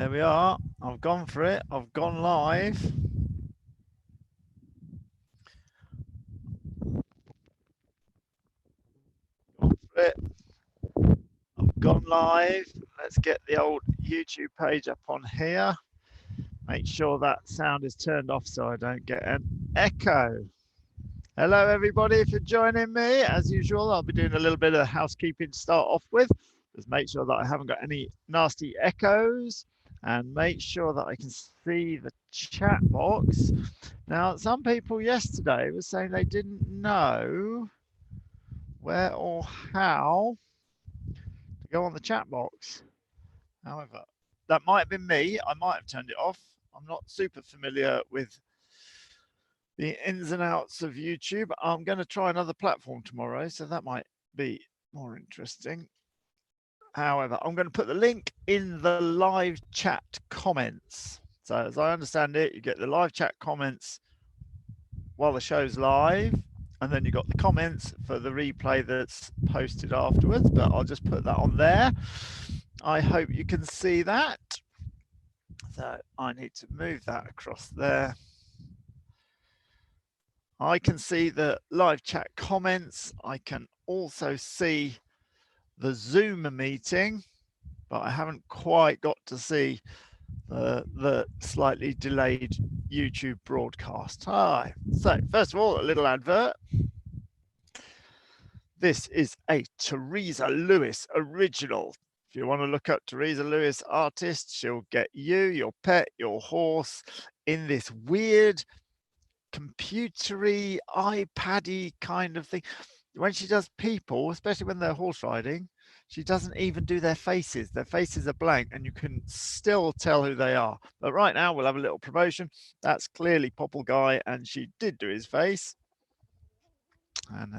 There we are. I've gone for it. I've gone live. Gone for it. I've gone live. Let's get the old YouTube page up on here. Make sure that sound is turned off so I don't get an echo. Hello, everybody. If you're joining me, as usual, I'll be doing a little bit of housekeeping to start off with. Just make sure that I haven't got any nasty echoes and make sure that I can see the chat box. Now, some people yesterday were saying they didn't know where or how to go on the chat box. However, that might have been me. I might have turned it off. I'm not super familiar with the ins and outs of YouTube. I'm going to try another platform tomorrow, so that might be more interesting. However, I'm going to put the link in the live chat comments. So as I understand it, you get the live chat comments while the show's live, and then you got the comments for the replay that's posted afterwards, but I'll just put that on there. I hope you can see that. So I need to move that across there. I can see the live chat comments. I can also see the Zoom meeting, but I haven't quite got to see the slightly delayed YouTube broadcast. Hi. So first of all, a little advert. This is a Teresa Lewis original. If you want to look up Teresa Lewis artist, she'll get you, your pet, your horse in this weird computery, iPad-y kind of thing. When she does people, especially when they're horse riding, she doesn't even do their faces. Their faces are blank and you can still tell who they are. But right now we'll have a little promotion. That's clearly Popple Guy, and she did do his face. And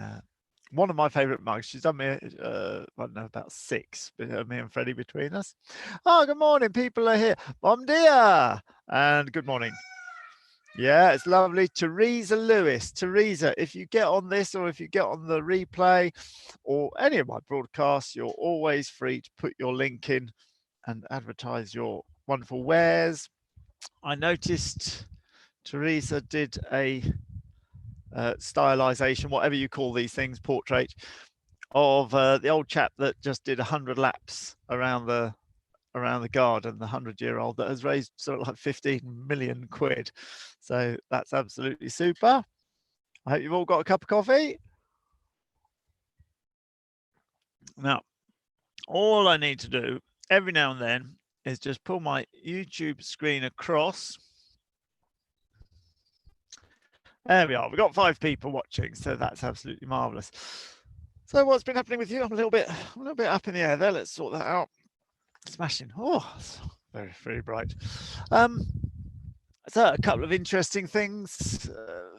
one of my favorite mugs. She's done me, I don't know, about 6, me and Freddie between us. Oh, good morning. People are here. Bom dia. And good morning. Yeah, it's lovely. Teresa Lewis. Teresa, if you get on this or if you get on the replay or any of my broadcasts, you're always free to put your link in and advertise your wonderful wares. I noticed Teresa did a stylization, whatever you call these things, portrait of the old chap that just did 100 laps around the garden, the 100-year-old that has raised sort of like 15 million quid. So that's absolutely super. I hope you've all got a cup of coffee. Now, all I need to do every now and then is just pull my YouTube screen across. There we are. We've got 5 people watching, so that's absolutely marvelous. So what's been happening with you? I'm a little bit up in the air there. Let's sort that out. Smashing. Oh, very, very bright. So a couple of interesting things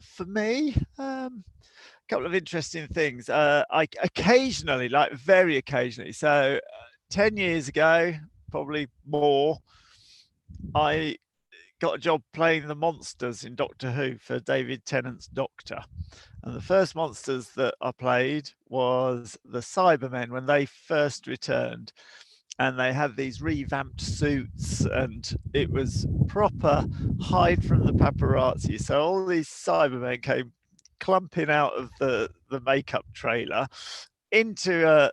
for me. A couple of interesting things. I occasionally, like very occasionally, so 10 years ago, probably more, I got a job playing the monsters in Doctor Who for David Tennant's Doctor. And the first monsters that I played was the Cybermen when they first returned. And they had these revamped suits, and it was proper hide from the paparazzi. So all these Cybermen came clumping out of the makeup trailer into a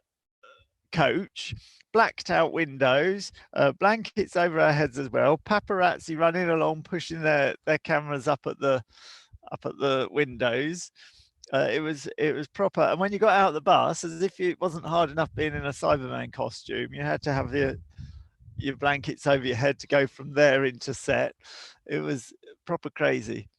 coach, blacked out windows, blankets over our heads as well, paparazzi running along, pushing their cameras up at the windows. It was proper. And when you got out of the bus, as if it wasn't hard enough being in a Cyberman costume, you had to have your blankets over your head to go from there into set. It was proper crazy.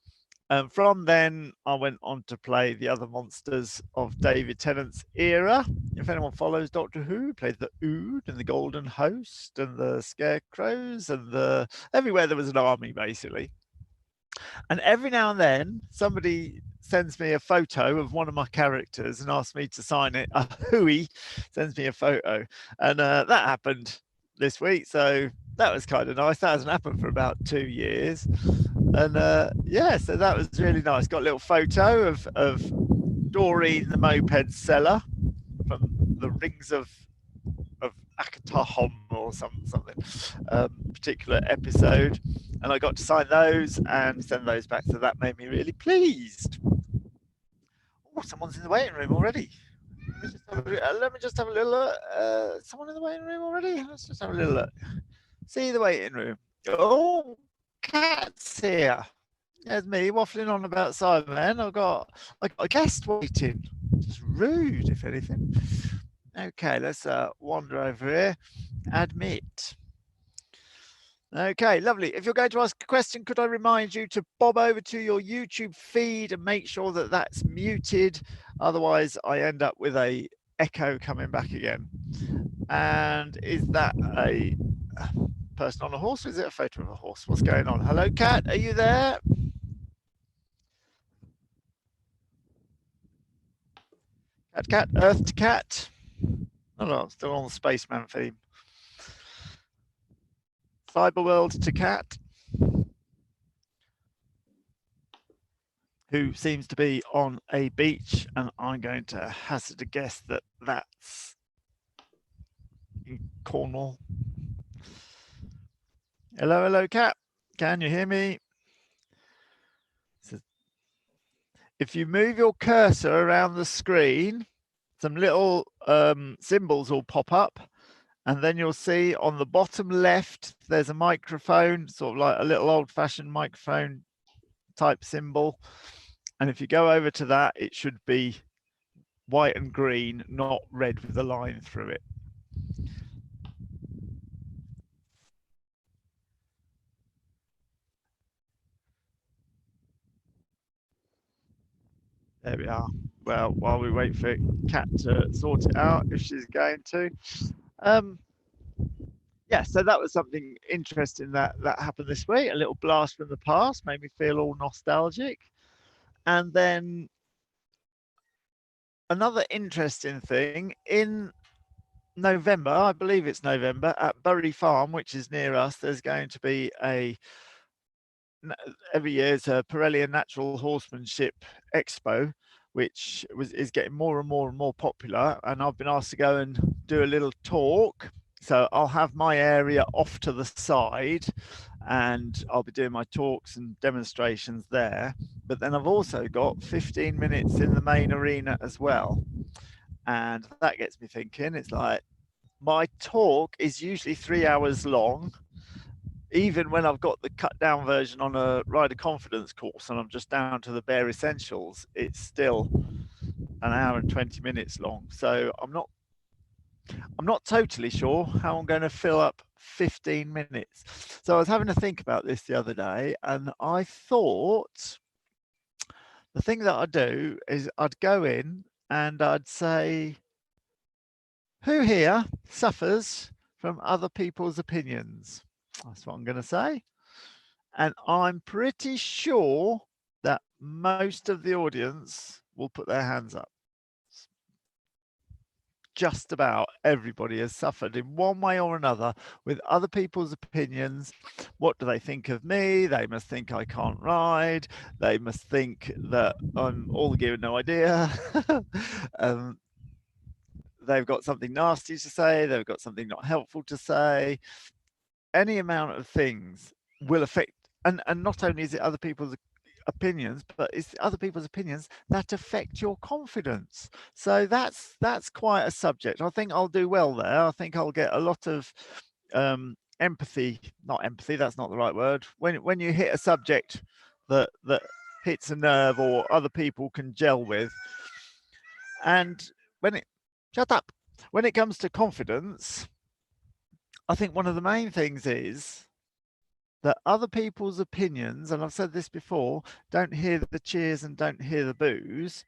And from then, I went on to play the other monsters of David Tennant's era. If anyone follows Doctor Who, played the Ood and the Golden Host and the Scarecrows and everywhere there was an army, basically. And every now and then, somebody sends me a photo of one of my characters and asks me to sign it. A Hui sends me a photo, and that happened this week. So that was kind of nice. That hasn't happened for about 2 years, and yeah, so that was really nice. Got a little photo of Doreen, the moped seller, from the Rings of Akatahom or something particular episode, and I got to sign those and send those back. So that made me really pleased. Oh, someone's in the waiting room already. Let me just have a little look. Someone in the waiting room already? Let's just have a little look. See the waiting room. Oh, Cat's here. There's me waffling on about Cybermen. I got a guest waiting. Just rude, if anything. Okay, let's wander over here. Admit. Okay, lovely. If you're going to ask a question, could I remind you to bob over to your YouTube feed and make sure that that's muted. Otherwise, I end up with a echo coming back again. And is that a person on a horse, or is it a photo of a horse? What's going on? Hello, Cat, are you there? Cat, Earth to Cat. Oh no, I'm still on the Spaceman theme. Cyberworld to Cat, who seems to be on a beach, and I'm going to hazard a guess that that's in Cornwall. Hello, hello, Cat. Can you hear me? If you move your cursor around the screen, some little symbols will pop up, and then you'll see on the bottom left, there's a microphone, sort of like a little old-fashioned microphone type symbol. And if you go over to that, it should be white and green, not red with a line through it. There we are. Well, while we wait for Kat to sort it out, if she's going to. Yeah, so that was something interesting that happened this week. A little blast from the past, made me feel all nostalgic. And then another interesting thing, in November, I believe it's November, at Bury Farm, which is near us, there's going to be every year it's a Pirelli Natural Horsemanship Expo, which is getting more and more popular. And I've been asked to go and do a little talk. So I'll have my area off to the side and I'll be doing my talks and demonstrations there. But then I've also got 15 minutes in the main arena as well. And that gets me thinking. It's like, my talk is usually 3 hours long. Even when I've got the cut down version on a rider confidence course and I'm just down to the bare essentials, it's still an hour and 20 minutes long. So I'm not totally sure how I'm going to fill up 15 minutes. So I was having to think about this the other day, and I thought the thing that I'd do is I'd go in and I'd say, who here suffers from other people's opinions? That's what I'm going to say. And I'm pretty sure that most of the audience will put their hands up. Just about everybody has suffered in one way or another with other people's opinions. What do they think of me? They must think I can't ride. They must think that I'm all gear and no idea. They've got something nasty to say. They've got something not helpful to say. Any amount of things will affect, and not only is it other people's opinions, but it's other people's opinions that affect your confidence. So that's quite a subject. I think I'll do well there. I think I'll get a lot of empathy, not empathy, that's not the right word. When you hit a subject that hits a nerve or other people can gel with. And shut up. When it comes to confidence, I think one of the main things is that other people's opinions, and I've said this before, don't hear the cheers and don't hear the boos.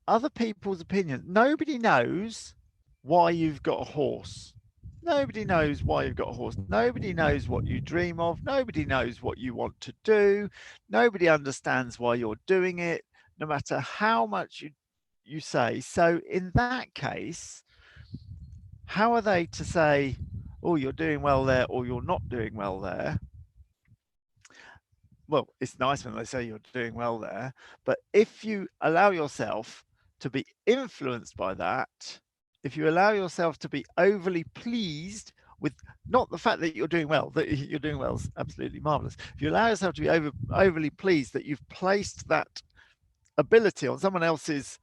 Other people's opinions, nobody knows why you've got a horse. Nobody knows why you've got a horse. Nobody knows what you dream of. Nobody knows what you want to do. Nobody understands why you're doing it, no matter how much you say. So in that case, how are they to say, oh, you're doing well there or you're not doing well there? Well, it's nice when they say you're doing well there, but if you allow yourself to be influenced by that, if you allow yourself to be overly pleased with not the fact that you're doing well, that you're doing well is absolutely marvelous. If you allow yourself to be overly pleased that you've placed that ability on someone else's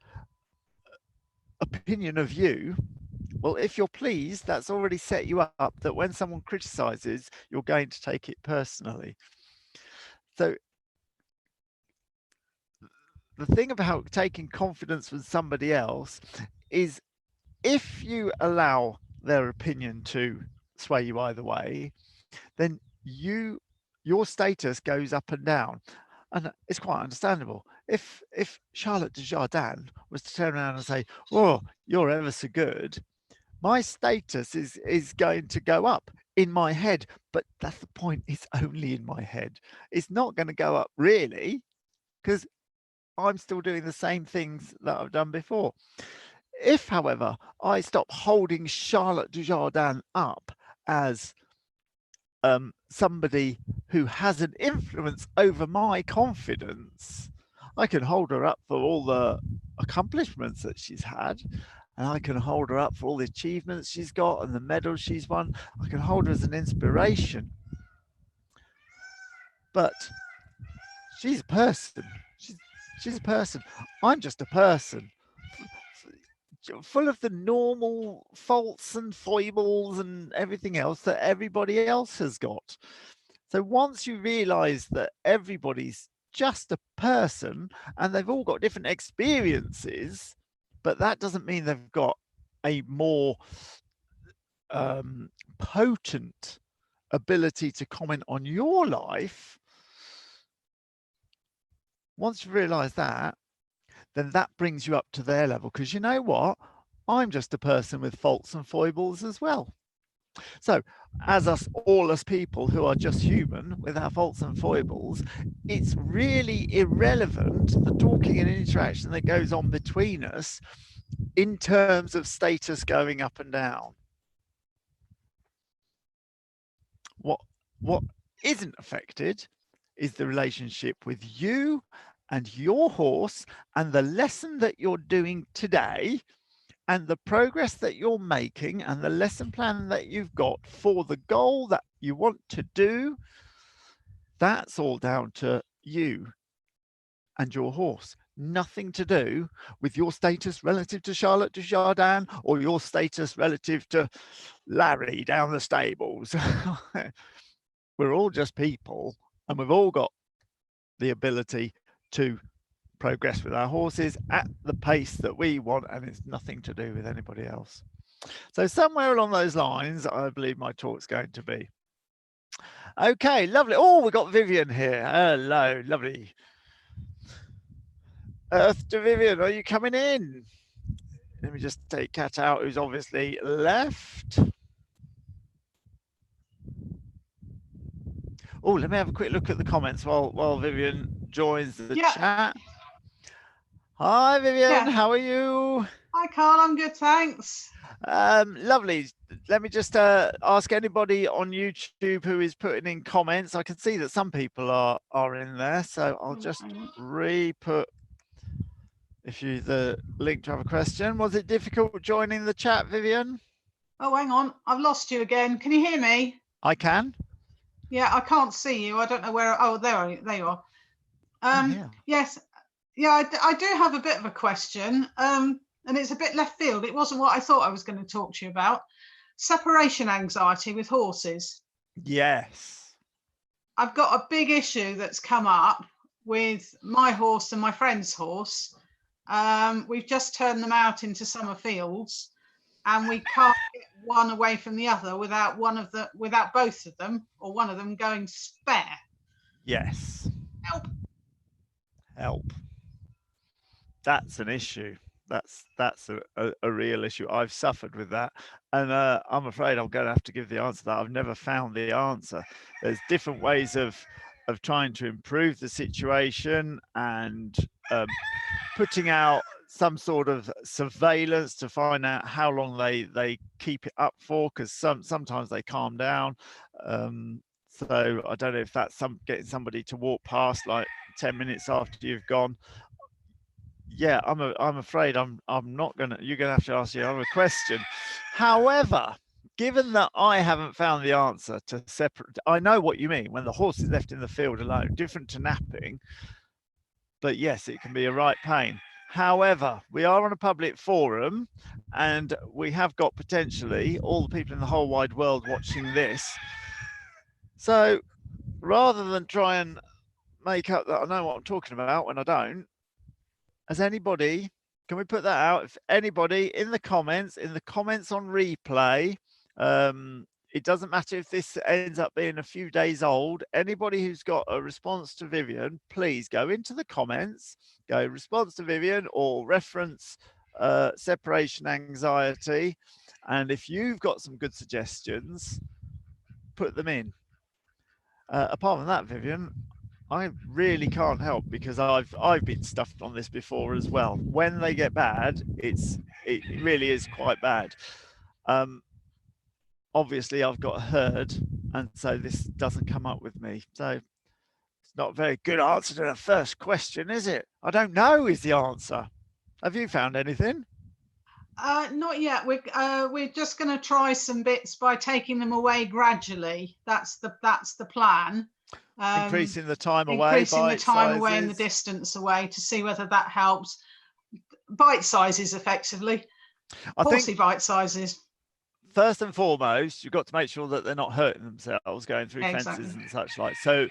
opinion of you, well, if you're pleased, that's already set you up that when someone criticizes, you're going to take it personally. So the thing about taking confidence from somebody else is if you allow their opinion to sway you either way, then your status goes up and down. And it's quite understandable. If Charlotte Desjardins was to turn around and say, "Oh, you're ever so good," my status is going to go up in my head. But that's the point. It's only in my head. It's not going to go up really because I'm still doing the same things that I've done before. If, however, I stop holding Charlotte Dujardin up as somebody who has an influence over my confidence, I can hold her up for all the accomplishments that she's had, and I can hold her up for all the achievements she's got and the medals she's won. I can hold her as an inspiration. But she's a person. She's a person. I'm just a person full of the normal faults and foibles and everything else that everybody else has got. So once you realize that everybody's just a person and they've all got different experiences, but that doesn't mean they've got a more potent ability to comment on your life. Once you realize that, then that brings you up to their level. Because you know what? I'm just a person with faults and foibles as well. So, as us, all us people who are just human with our faults and foibles, it's really irrelevant the talking and interaction that goes on between us in terms of status going up and down. What isn't affected is the relationship with you and your horse and the lesson that you're doing today and the progress that you're making and the lesson plan that you've got for the goal that you want to do. That's all down to you and your horse. Nothing to do with your status relative to Charlotte Desjardins or your status relative to Larry down the stables. We're all just people and we've all got the ability to progress with our horses at the pace that we want, and it's nothing to do with anybody else. So somewhere along those lines, I believe my talk's going to be. Okay, lovely. Oh, we've got Vivian here. Hello, lovely. Earth to Vivian, are you coming in? Let me just take Cat out, who's obviously left. Oh, let me have a quick look at the comments while Vivian joins the chat. Hi, Vivian. How are you? Hi, Carl. I'm good, thanks. Lovely. Let me just ask anybody on YouTube who is putting in comments. I can see that some people are in there, so I'll just re-put the link to have a question. Was it difficult joining the chat, Vivian? Oh, hang on. I've lost you again. Can you hear me? I can. Yeah, I can't see you. I don't know where. Oh, there you are. Yes. Yeah, I do have a bit of a question. And it's a bit left field. It wasn't what I thought I was going to talk to you about. Separation anxiety with horses. Yes. I've got a big issue that's come up with my horse and my friend's horse. We've just turned them out into summer fields, and we can't get one away from the other without both of them or one of them going spare. Yes. Help. That's an issue. That's a real issue. I've suffered with that, and I'm afraid I'm going to have to give the answer to that. I've never found the answer. There's different ways of trying to improve the situation and putting out some sort of surveillance to find out how long they keep it up for, because sometimes they calm down. So I don't know if that's getting somebody to walk past like 10 minutes after you've gone. Yeah, I'm afraid I'm not gonna. You're gonna have to ask your other question. However, given that I haven't found the answer to separate, I know what you mean when the horse is left in the field alone, different to napping. But yes, it can be a right pain. However, we are on a public forum, and we have got potentially all the people in the whole wide world watching this. So rather than try and make up that I know what I'm talking about when I don't, has anybody, can we put that out? If anybody in the comments on replay, it doesn't matter if this ends up being a few days old, anybody who's got a response to Vivian, please go into the comments, go response to Vivian or reference separation anxiety. And if you've got some good suggestions, put them in. Apart from that, Vivian, I really can't help because I've been stuffed on this before as well. When they get bad, it really is quite bad. Obviously, I've got a herd, and so this doesn't come up with me. So it's not a very good answer to the first question, is it? I don't know is the answer. Have you found anything? Not yet. We're just going to try some bits by taking them away gradually. That's the plan. Increasing the time away, increasing the time sizes. away and the distance away to see whether that helps. Bite sizes, effectively. Horsey bite sizes. First and foremost, you've got to make sure that they're not hurting themselves going through fences and such like. So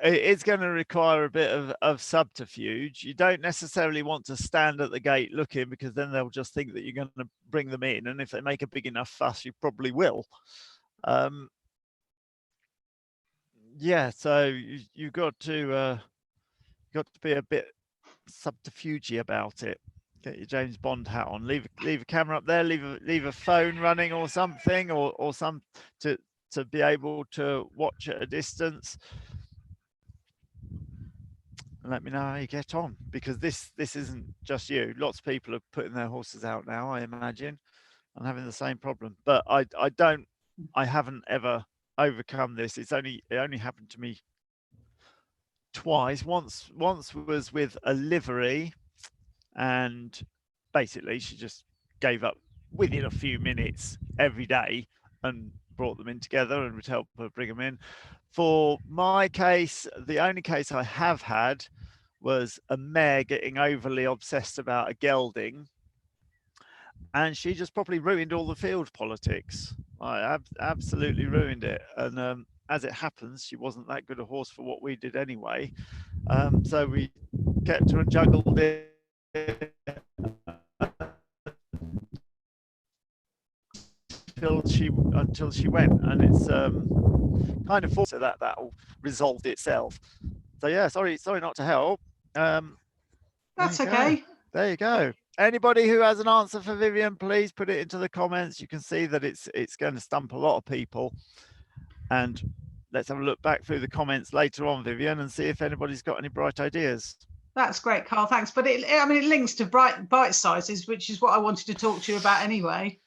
it's going to require a bit of subterfuge. You don't necessarily want to stand at the gate looking, because then they'll just think that you're going to bring them in. And if they make a big enough fuss, you probably will. Yeah, so you've got to be a bit subterfuge about it. Get your James Bond hat on. Leave a camera up there. Leave a phone running or something, or some to be able to watch at a distance. And let me know how you get on, because this isn't just you. Lots of people are putting their horses out now, I imagine, and having the same problem. But I haven't ever overcome this. It only happened to me twice. Once was with a livery, and basically she just gave up within a few minutes every day and brought them in together and would help her bring them in. For my case, the only case I have had was a mare getting overly obsessed about a gelding, and she just probably ruined all the field politics. I absolutely ruined it. And as it happens, she wasn't that good a horse for what we did anyway. So we kept her and juggled it until she went, and it's kind of so that'll resolved itself. So yeah, sorry not to help. That's okay. There you go. Anybody who has an answer for Vivian, please put it into the comments. You can see that it's going to stump a lot of people. And let's have a look back through the comments later on, Vivian, and see if anybody's got any bright ideas. That's great, Carl. Thanks. But it links to bite sizes, which is what I wanted to talk to you about anyway.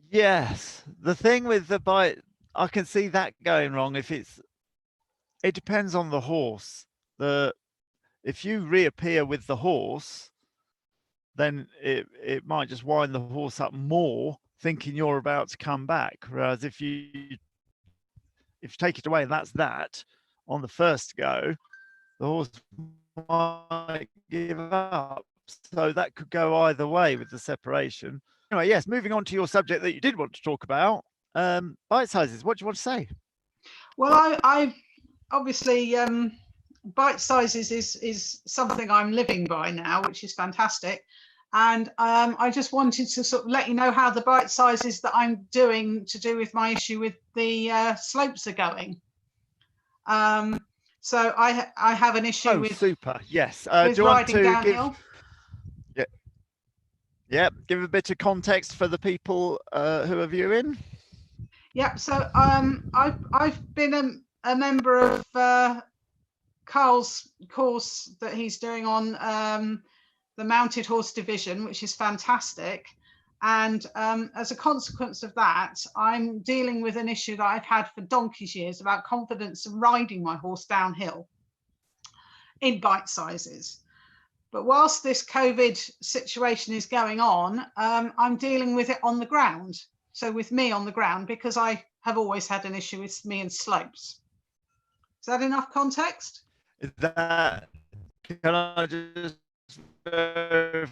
Yes, the thing with the bite, I can see that going wrong. It depends on the horse. If you reappear with the horse, then it might just wind the horse up more, thinking you're about to come back. Whereas if you take it away and that's that on the first go, the horse might give up. So that could go either way with the separation. Anyway, yes, moving on to your subject that you did want to talk about, bite sizes. What do you want to say? Well, I obviously bite sizes is something I'm living by now, which is fantastic. And I just wanted to sort of let you know how the bite sizes that I'm doing to do with my issue with the slopes are going. So I have an issue with super. Yes. with riding downhill. Give a bit of context for the people who are viewing. Yep. So I've been a member of Carl's course that he's doing on the mounted horse division, which is fantastic. And as a consequence of that, I'm dealing with an issue that I've had for donkey's years about confidence of riding my horse downhill in bite sizes. But whilst this COVID situation is going on, I'm dealing with it on the ground. So with me on the ground, because I have always had an issue with me and slopes. Is that enough context? Is that, can I just verify,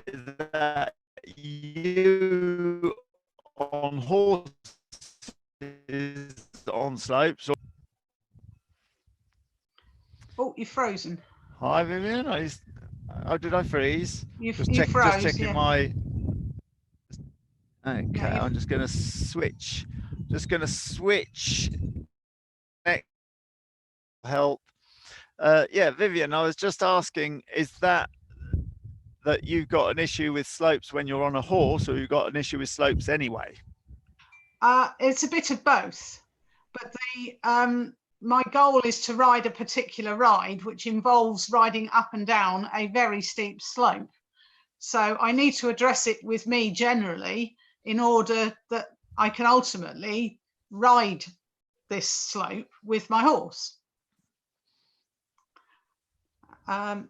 is that you on horses on slopes? Or... Oh, you're frozen. Hi, Vivian. Oh, did I freeze? You Just froze, checking yeah. my. Okay, Yeah, I'm just going to switch. Next help. Yeah, Vivian, I was just asking, is that you've got an issue with slopes when you're on a horse, or you've got an issue with slopes anyway? It's a bit of both, but my goal is to ride a particular ride, which involves riding up and down a very steep slope. So I need to address it with me generally in order that I can ultimately ride this slope with my horse.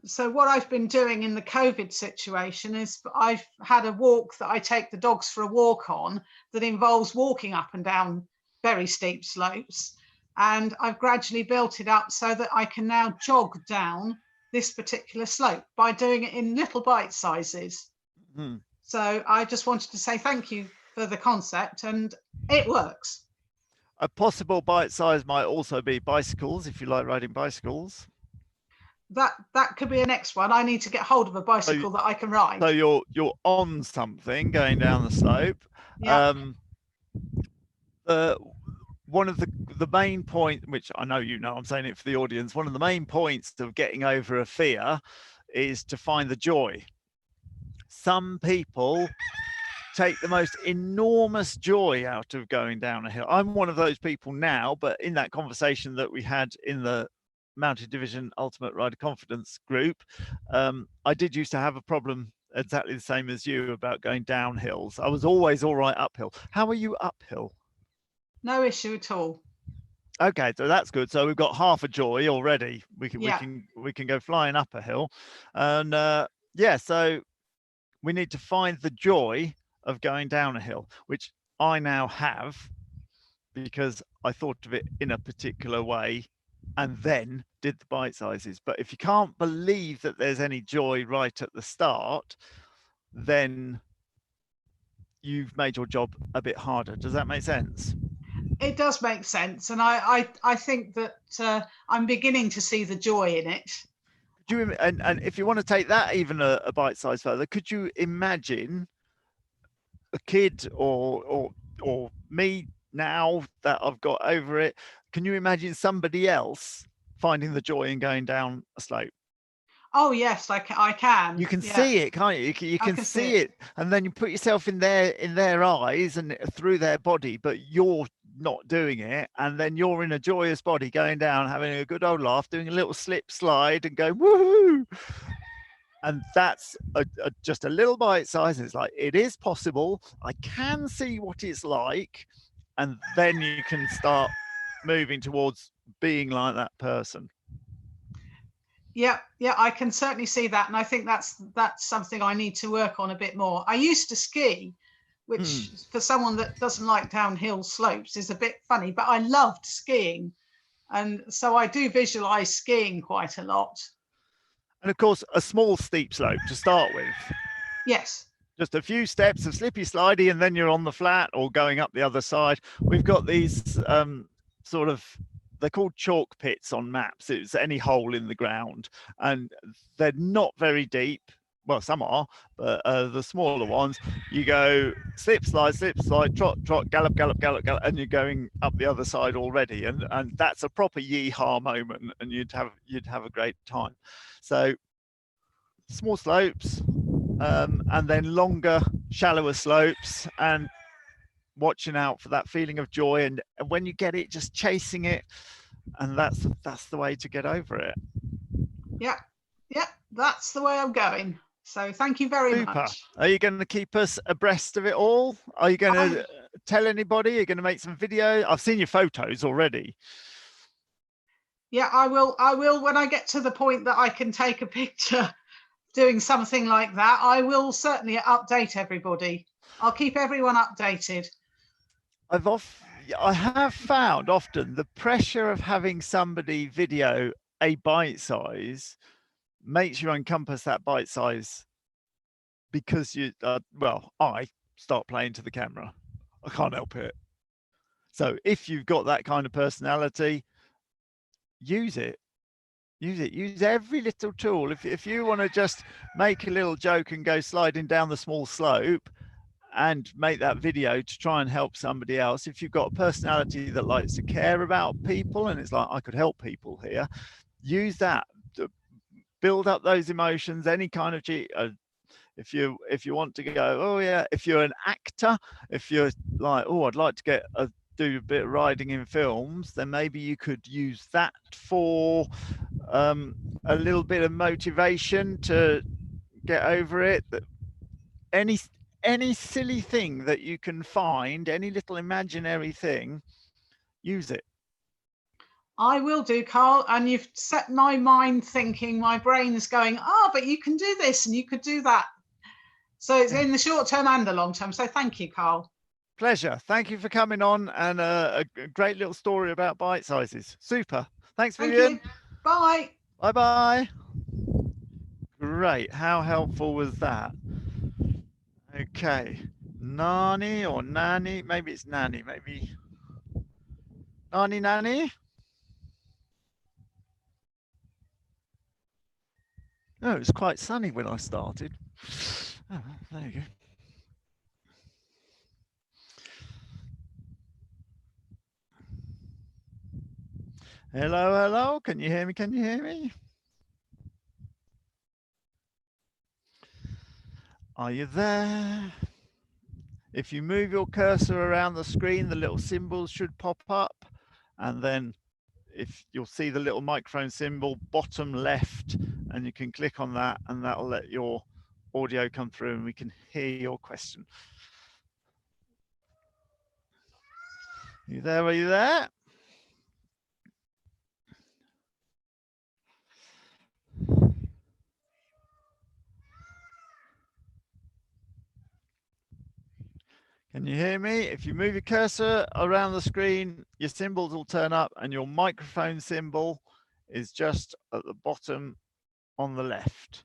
So what I've been doing in the COVID situation is I've had a walk that I take the dogs for a walk on that involves walking up and down very steep slopes. And I've gradually built it up so that I can now jog down this particular slope by doing it in little bite sizes. Mm-hmm. So I just wanted to say thank you for the concept, and it works. A possible bite size might also be bicycles, if you like riding bicycles. That could be a next one. I need to get hold of a bicycle that I can ride. So you're on something going down the slope. Yeah. One of the main point, which I know you know, I'm saying it for the audience, one of the main points of getting over a fear is to find the joy. Some people take the most enormous joy out of going down a hill. I'm one of those people now, but in that conversation that we had in the Mounted Division Ultimate Rider Confidence group, I did used to have a problem exactly the same as you about going down hills. I was always all right uphill. How are you uphill? No issue at all. Okay, so that's good. So we've got half a joy already. We can go flying up a hill, and yeah. So we need to find the joy of going down a hill, which I now have because I thought of it in a particular way and then did the bite sizes. But if you can't believe that there's any joy right at the start, then you've made your job a bit harder. Does that make sense? It does make sense, and I think that I'm beginning to see the joy in it. And if you want to take that even a bite size further, could you imagine a kid or me now that I've got over it? Can you imagine somebody else finding the joy in going down a slope? Oh yes, I can. You can see it, can't you? You can see it, and then you put yourself in their eyes and through their body, but you're not doing it, and then you're in a joyous body going down, having a good old laugh, doing a little slip slide, and going woohoo! And that's just a little bite size. It's like it is possible. I can see what it's like, and then you can start moving towards being like that person. Yeah, I can certainly see that, and I think that's something I need to work on a bit more. I used to ski, which for someone that doesn't like downhill slopes is a bit funny, but I loved skiing, and so I do visualize skiing quite a lot. And of course, a small steep slope to start with. Yes. Just a few steps of slippy slidey, and then you're on the flat or going up the other side. We've got these sort of, they're called chalk pits on maps. It's any hole in the ground, and they're not very deep. Well, some are, but the smaller ones, you go slip, slide, trot, trot, gallop, gallop, gallop, gallop, and you're going up the other side already. And that's a proper yee-haw moment, and you'd have a great time. So small slopes, and then longer, shallower slopes, and watching out for that feeling of joy. And when you get it, just chasing it, and that's the way to get over it. Yeah, that's the way I'm going. So thank you very much. Are you going to keep us abreast of it all? Are you going to tell anybody? Are you going to make some video? I've seen your photos already. Yeah, I will when I get to the point that I can take a picture doing something like that. I will certainly update everybody. I'll keep everyone updated. I have found often the pressure of having somebody video a bite size makes you encompass that bite size, because you well, I start playing to the camera. I can't help it. So if you've got that kind of personality, use it. Use every little tool. If you want to just make a little joke and go sliding down the small slope and make that video to try and help somebody else, if you've got a personality that likes to care about people and it's like, I could help people here, use that to build up those emotions. Any kind of if you want to go, oh yeah, if you're an actor, if you're like, oh, I'd like to do a bit of riding in films, then maybe you could use that for a little bit of motivation to get over it. That any silly thing that you can find, any little imaginary thing, use it. I will do, Carl, and you've set my mind thinking. My brain's going, oh, but you can do this and you could do that. So it's in the short term and the long term. So thank you, Carl. Pleasure. Thank you for coming on, and a great little story about bite sizes. Super. Thanks, Vivian. Thank you. Bye. Bye-bye. Great. How helpful was that? Okay. Nani or Nanny? Maybe it's Nanny. Maybe. Nanny? Oh, it was quite sunny when I started. Oh, there you go. Hello. Can you hear me? Are you there? If you move your cursor around the screen, the little symbols should pop up, and then if you'll see the little microphone symbol bottom left, and you can click on that, and that'll let your audio come through and we can hear your question. Are you there? Can you hear me? If you move your cursor around the screen, your symbols will turn up, and your microphone symbol is just at the bottom on the left.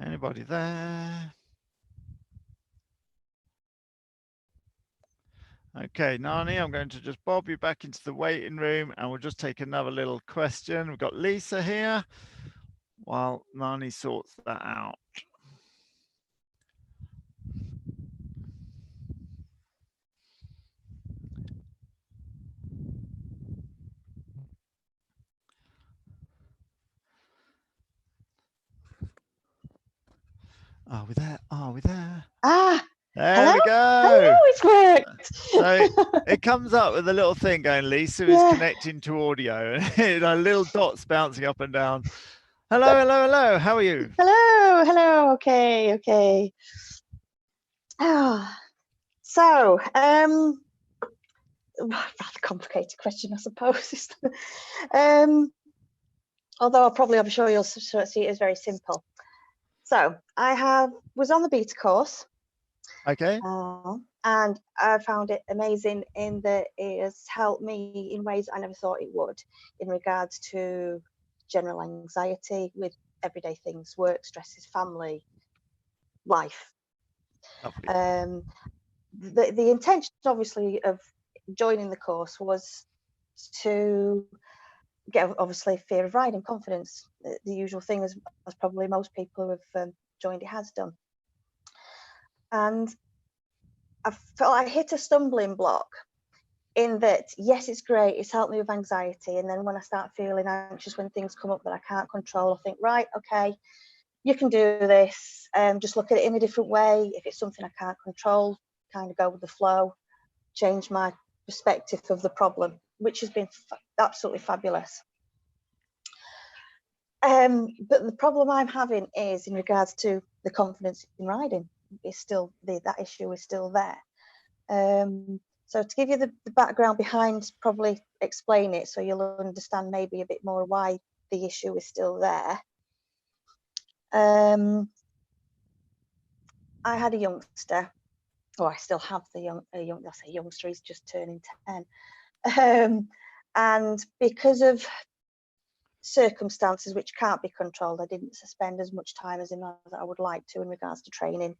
Anybody there? Okay, Nani, I'm going to just bob you back into the waiting room, and we'll just take another little question. We've got Lisa here while Nani sorts that out. Are we there? Ah, there hello? we go. Hello, it's worked. So it comes up with a little thing going, Lisa is connecting to audio, and little dots bouncing up and down. Hello. How are you? Hello. Okay. Oh, so, rather complicated question, I suppose. Although I'm sure you'll see it as very simple. So I was on the beta course. Okay. And I found it amazing in that it has helped me in ways I never thought it would, in regards to general anxiety with everyday things, work, stresses, family, life. The intention, obviously, of joining the course was to get, obviously, fear of riding, confidence, the usual thing, as probably most people who have joined it has done. And I felt I hit a stumbling block in that, yes, it's great, it's helped me with anxiety, and then when I start feeling anxious when things come up that I can't control, I think, right, okay, you can do this, just look at it in a different way. If it's something I can't control, kind of go with the flow, change my perspective of the problem, which has been absolutely fabulous. But the problem I'm having is in regards to the confidence in riding. is still that issue is still there. So to give you the background behind, probably explain it so you'll understand maybe a bit more why the issue is still there. I had a youngster, or I still have I say youngster, he's just turning 10. And because of circumstances which can't be controlled, I didn't spend as much time as I would like to in regards to training,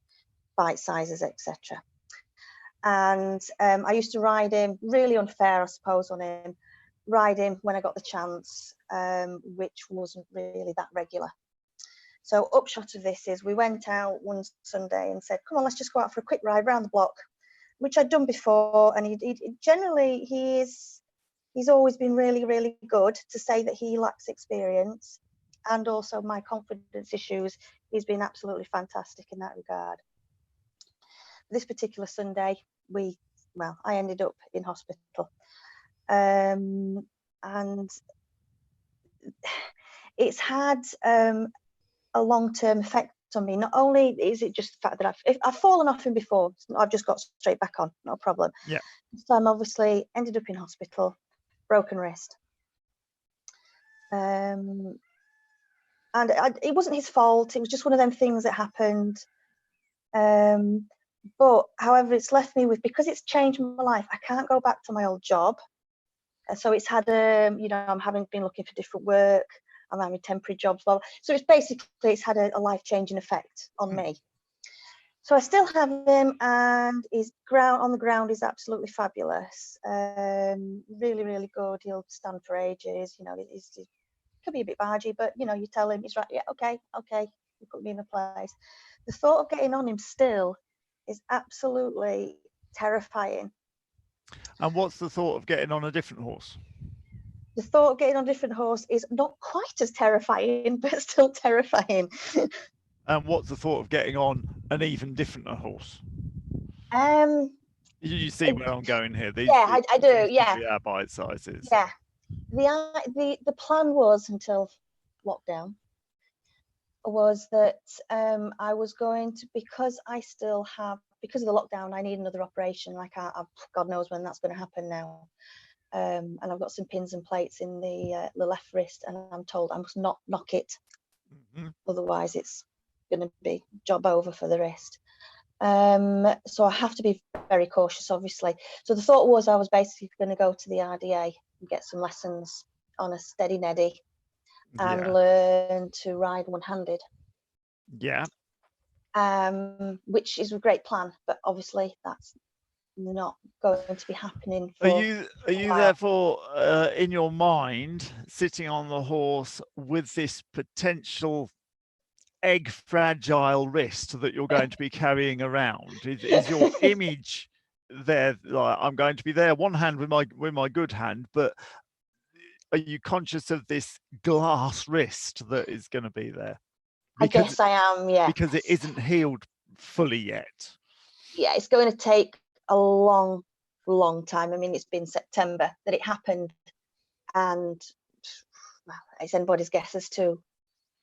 bite sizes, etc. And I used to ride him, really unfair I suppose on him, ride him when I got the chance, which wasn't really that regular. So upshot of this is we went out one Sunday and said, come on, let's just go out for a quick ride around the block, which I'd done before. And generally he's always been really, really good. To say that he lacks experience and also my confidence issues, he's been absolutely fantastic in that regard. This particular Sunday, I ended up in hospital. And it's had a long-term effect on me. Not only is it just the fact that I've fallen off him before, I've just got straight back on, no problem. Yeah. This time, obviously, ended up in hospital, broken wrist. And it wasn't his fault. It was just one of them things that happened. But however, it's left me with, because it's changed my life, I can't go back to my old job. So it's had I'm been looking for different work. I'm having temporary jobs. So it's had a life-changing effect on me. So I still have him, and his on the ground is absolutely fabulous. Really, really good. He'll stand for ages. He could be a bit bargy, but you tell him he's right. Yeah, okay, you put me in a place. The thought of getting on him still is absolutely terrifying. And what's the thought of getting on a different horse? The thought of getting on a different horse is not quite as terrifying, but still terrifying. And what's the thought of getting on an even different horse? You see where I'm going here. I do. Yeah. Our bite sizes. Yeah. The plan was, until lockdown, was that I was going to, because of the lockdown, I need another operation. God knows when that's going to happen now. And I've got some pins and plates in the left wrist, and I'm told I must not knock it. Mm-hmm. Otherwise it's going to be job over for the wrist. So I have to be very cautious, obviously. So the thought was I was basically going to go to the RDA and get some lessons on a steady neddy and learn to ride one-handed. Yeah. Which is a great plan, but obviously that's not going to be happening. Are you therefore in your mind sitting on the horse with this potential egg fragile wrist that you're going to be carrying around? Is your image there, like, I'm going to be there one hand with my good hand, but are you conscious of this glass wrist that is going to be there? Because, I guess I am, yeah. Because it isn't healed fully yet. Yeah, it's going to take a long time. I mean, it's been September that it happened, and it's anybody's guess as to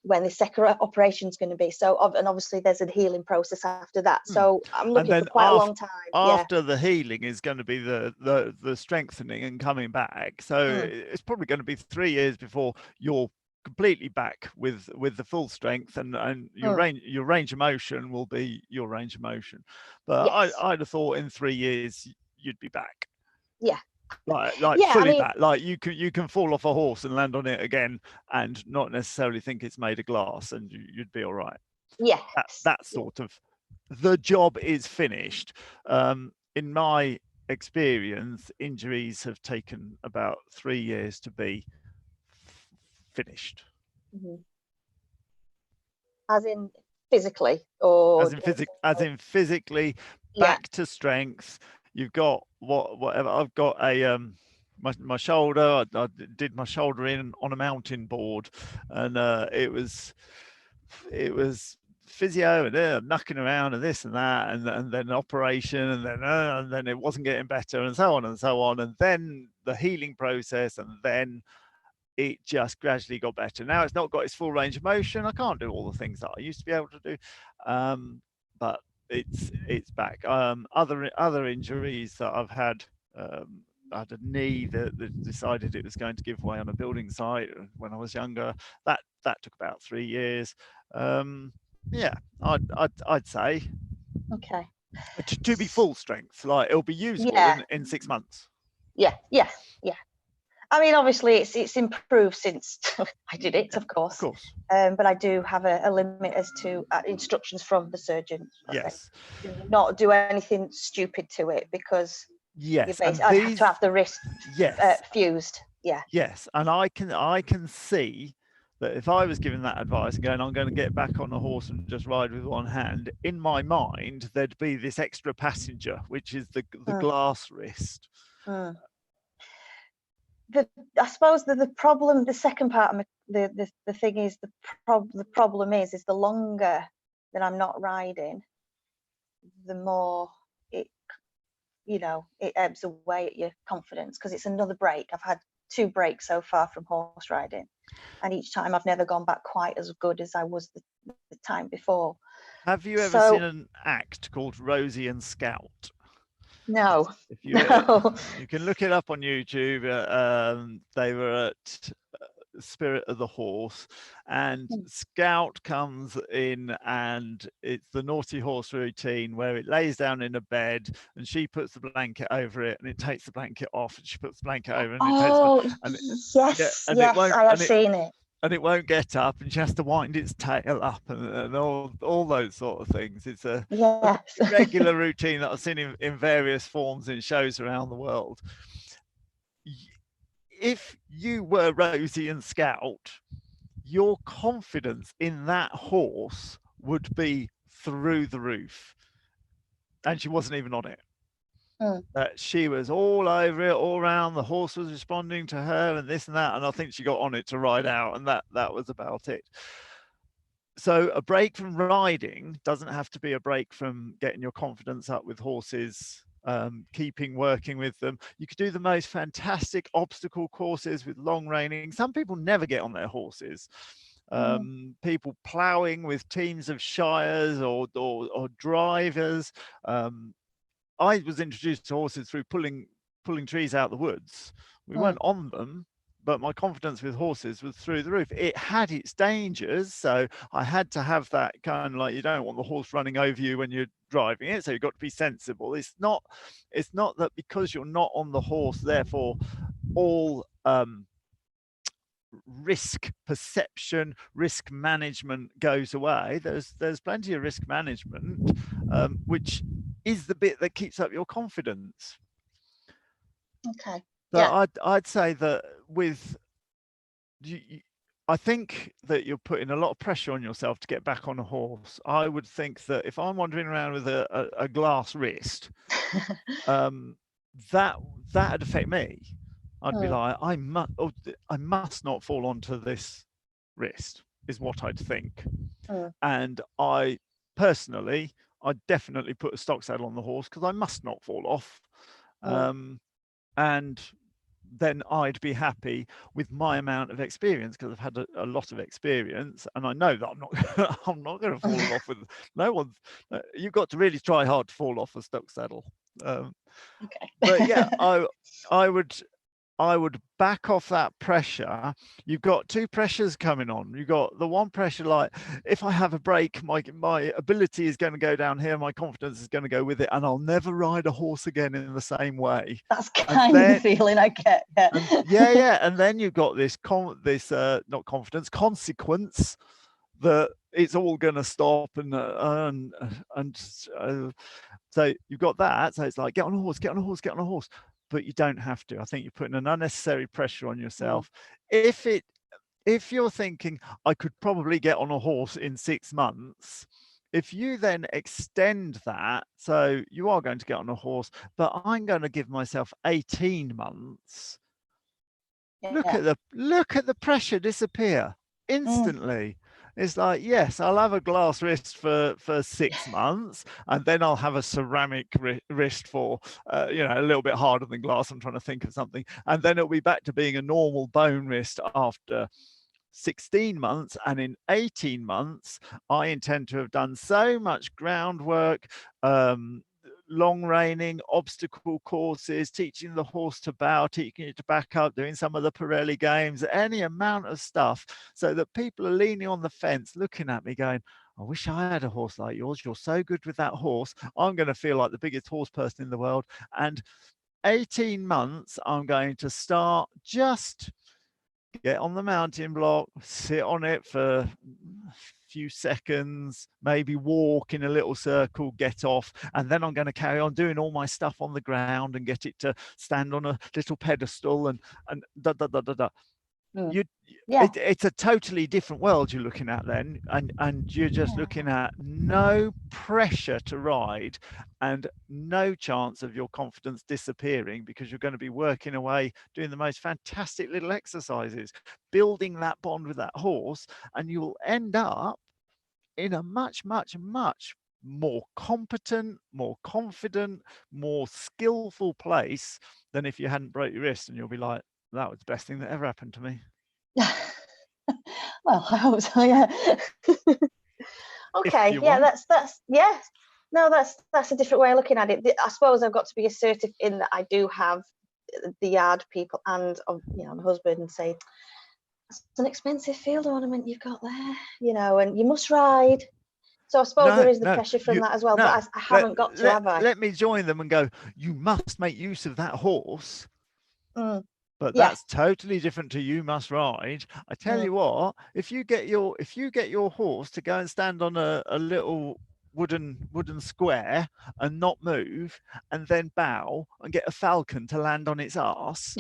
when the second operation is going to be. So, and obviously there's a healing process after that. So I'm looking for quite a long time. After the healing is going to be the strengthening and coming back. So it's probably going to be 3 years before you're completely back with the full strength, and your range of motion will be your range of motion. But yes. I'd have thought in 3 years you'd be back. Yeah. Like fully back. Like you can fall off a horse and land on it again and not necessarily think it's made of glass, and you'd be all right. Yeah. That sort of, the job is finished. In my experience, injuries have taken about 3 years to be finished. Mm-hmm. As in physically, or as in physically back to strength. You've got whatever. I've got a my shoulder. I did my shoulder in on a mountain board, and it was physio and knocking around and this and that, and then operation, and then it wasn't getting better, and so on and so on, and then the healing process, and then it just gradually got better. Now it's not got its full range of motion. I can't do all the things that I used to be able to do, but it's back. Other injuries that I've had. I had a knee that decided it was going to give way on a building site when I was younger. That took about 3 years. Yeah, I'd say Okay. to be full strength, like it'll be usable Yeah. in 6 months. Yeah. I mean, obviously, it's improved since I did it, Yeah, of course. Of course. But I do have a limit as to instructions from the surgeon. Yes. Do not do anything stupid to it, because Yes. And I'd have to have the wrist yes. fused. Yeah. Yes. And I can see that if I was given that advice and going, I'm going to get back on a horse and just ride with one hand, in my mind, there'd be this extra passenger, which is the glass wrist. I suppose the problem, the second part of the thing is the problem is the longer that I'm not riding, the more it ebbs away at your confidence, because it's another break. I've had 2 breaks so far from horse riding, and each time I've never gone back quite as good as I was the time before. Have you ever seen an act called Rosie and Scout? No. If you, you can look it up on YouTube. They were at Spirit of the Horse, and Scout comes in, and it's the naughty horse routine where it lays down in a bed and she puts the blanket over it, and it takes the blanket off, and she puts the blanket over, and I have seen it. And it won't get up, and she has to wind its tail up, and all those sort of things. It's a regular routine that I've seen in various forms in shows around the world. If you were Rosie and Scout, your confidence in that horse would be through the roof. And she wasn't even on it. She was all over it, all around. The horse was responding to her and this and that, and I think she got on it to ride out, and that was about it. So a break from riding doesn't have to be a break from getting your confidence up with horses, working with them. You could do the most fantastic obstacle courses with long reining. Some people never get on their horses. People ploughing with teams of shiers or drivers. I was introduced to horses through pulling trees out of the woods. We weren't on them, but my confidence with horses was through the roof. It had its dangers, so I had to have that kind of, like, you don't want the horse running over you when you're driving it, so you've got to be sensible. It's not that because you're not on the horse, therefore all risk perception, risk management goes away. There's plenty of risk management, which is the bit that keeps up your confidence. Okay. But I'd say that I think that you're putting a lot of pressure on yourself to get back on a horse. I would think that if I'm wandering around with a glass wrist, that'd affect me. I'd be like, I must not fall onto this wrist, is what I'd think. And I personally, I'd definitely put a stock saddle on the horse because I must not fall off. And then I'd be happy with my amount of experience, because I've had a lot of experience, and I know that I'm not going to fall off with no one. You've got to really try hard to fall off a stock saddle. But yeah, I would back off that pressure. You've got 2 pressures coming on. You've got the one pressure, like, if I have a break, my ability is going to go down here, my confidence is going to go with it, and I'll never ride a horse again in the same way. That's kind of the feeling I get. And then you've got this not confidence, consequence, that it's all going to stop, and so you've got that. So it's like, get on a horse. But you don't have to. I think you're putting an unnecessary pressure on yourself. If you're thinking, I could probably get on a horse in 6 months, if you then extend that, so you are going to get on a horse, but I'm going to give myself 18 months. Look at the pressure disappear instantly. It's like, yes, I'll have a glass wrist for 6 months, and then I'll have a ceramic wrist for, a little bit harder than glass. I'm trying to think of something. And then it'll be back to being a normal bone wrist after 16 months, and in 18 months, I intend to have done so much groundwork, long reining, obstacle courses, teaching the horse to bow, teaching it to back up, doing some of the Pirelli games, any amount of stuff, so that people are leaning on the fence, looking at me going, I wish I had a horse like yours. You're so good with that horse. I'm going to feel like the biggest horse person in the world. And 18 months, I'm going to start just get on the mountain block, sit on it for a few seconds, maybe walk in a little circle, get off, and then I'm going to carry on doing all my stuff on the ground and get it to stand on a little pedestal and da da da da da. You, it's a totally different world you're looking at then, and you're just looking at no pressure to ride and no chance of your confidence disappearing, because you're going to be working away doing the most fantastic little exercises, building that bond with that horse, and you'll end up in a much more competent, more confident, more skillful place than if you hadn't broke your wrist, and you'll be like, that was the best thing that ever happened to me. Well, I hope so, yeah. Okay, yeah, that's yeah. No, that's a different way of looking at it. I suppose I've got to be assertive in that I do have the yard people and my husband, and say, it's an expensive field ornament you've got there, and you must ride. So I suppose there is the pressure from that as well, but I haven't got to, have I? Let me join them and go, you must make use of that horse. But that's totally different to you must ride. I tell you what, if you get your horse to go and stand on a little wooden square and not move, and then bow and get a falcon to land on its arse,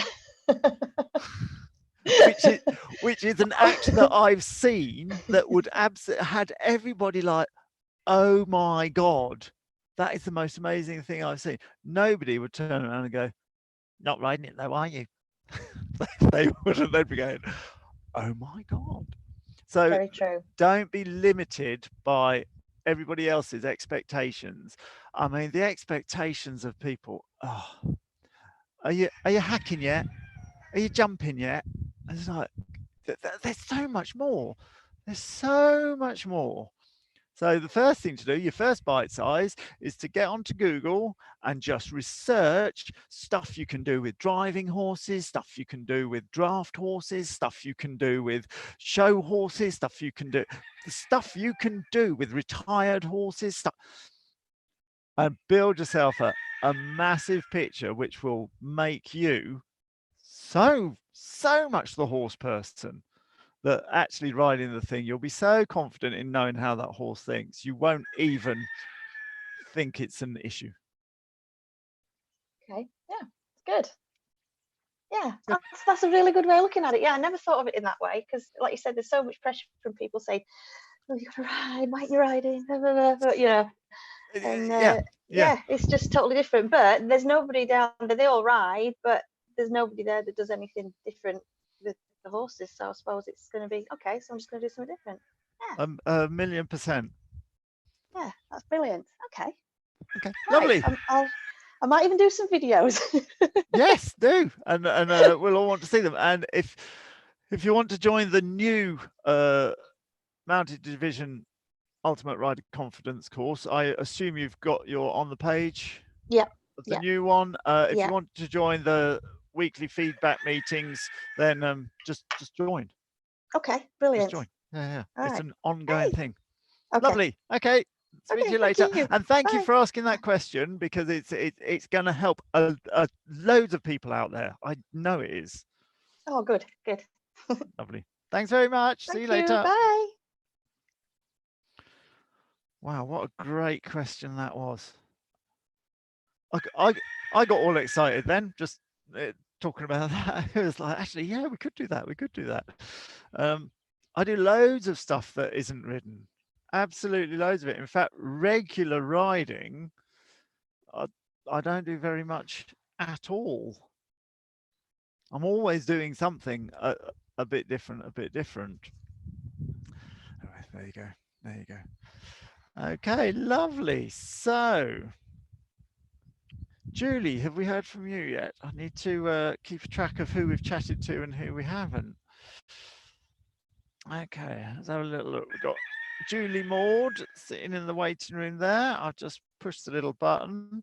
which is an act that I've seen that would had everybody like, oh my God, that is the most amazing thing I've seen. Nobody would turn around and go, not riding it though, are you? They wouldn't. They'd be going, oh my God. So very true. Don't be limited by everybody else's expectations. I mean, the expectations of people, are you hacking yet? Are you jumping yet? It's like, there's so much more. There's so much more. So the first thing to do, your first bite size, is to get onto Google and just research stuff you can do with driving horses, stuff you can do with draft horses, stuff you can do with show horses, stuff you can do with retired horses, and build yourself a massive picture which will make you so much the horse person that actually riding the thing, you'll be so confident in knowing how that horse thinks, you won't even think it's an issue. Okay, yeah, good. Yeah, that's a really good way of looking at it. Yeah, I never thought of it in that way, because like you said, there's so much pressure from people saying, oh, you gotta ride, why aren't you riding? And it's just totally different. But there's nobody down there, they all ride, but there's nobody there that does anything different with the horses. So I suppose it's going to be okay, so I'm just going to do something different. Yeah, 1,000,000%. Yeah, that's brilliant. Okay, right, lovely. I might even do some videos. Yes, do, and we'll all want to see them. And if you want to join the new Mounted Division Ultimate Rider Confidence course, I assume you've got your on the page. Yep. The new one. If you want to join the weekly feedback meetings, then just join. Okay, brilliant. Just join. Yeah. It's an ongoing thing. Okay. Lovely. Okay. Speak to you thank later. you. And thank you for asking that question, because it's going to help loads of people out there. I know it is. Oh, good. Lovely. Thanks very much. See you later. Bye. Wow, what a great question that was. I got all excited then, just talking about that. It was like, actually, yeah, we could do that. I do loads of stuff that isn't ridden. Absolutely loads of it. In fact, regular riding, I don't do very much at all. I'm always doing something a bit different. Oh, there you go. Okay, lovely. So, Julie, have we heard from you yet? I need to keep track of who we've chatted to and who we haven't. Okay, let's have a little look. We've got Julie Maud sitting in the waiting room there. I'll just push the little button.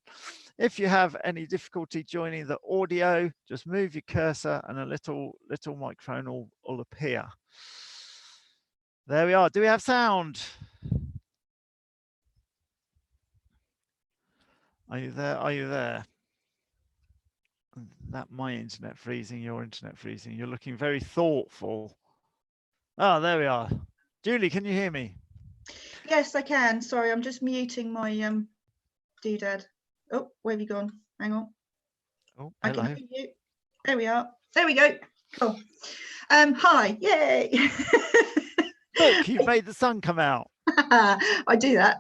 If you have any difficulty joining the audio, just move your cursor and a little microphone will appear. There we are. Do we have sound? Are you there? Are you there? That my internet freezing, your internet freezing. You're looking very thoughtful. Oh, there we are. Julie, can you hear me? Yes, I can. Sorry, I'm just muting my doodad. Oh, where have you gone? Hang on. Oh, I hello. can hear you. There we are. There we go. Cool. Hi. Yay. Look, you've made the sun come out. I do that.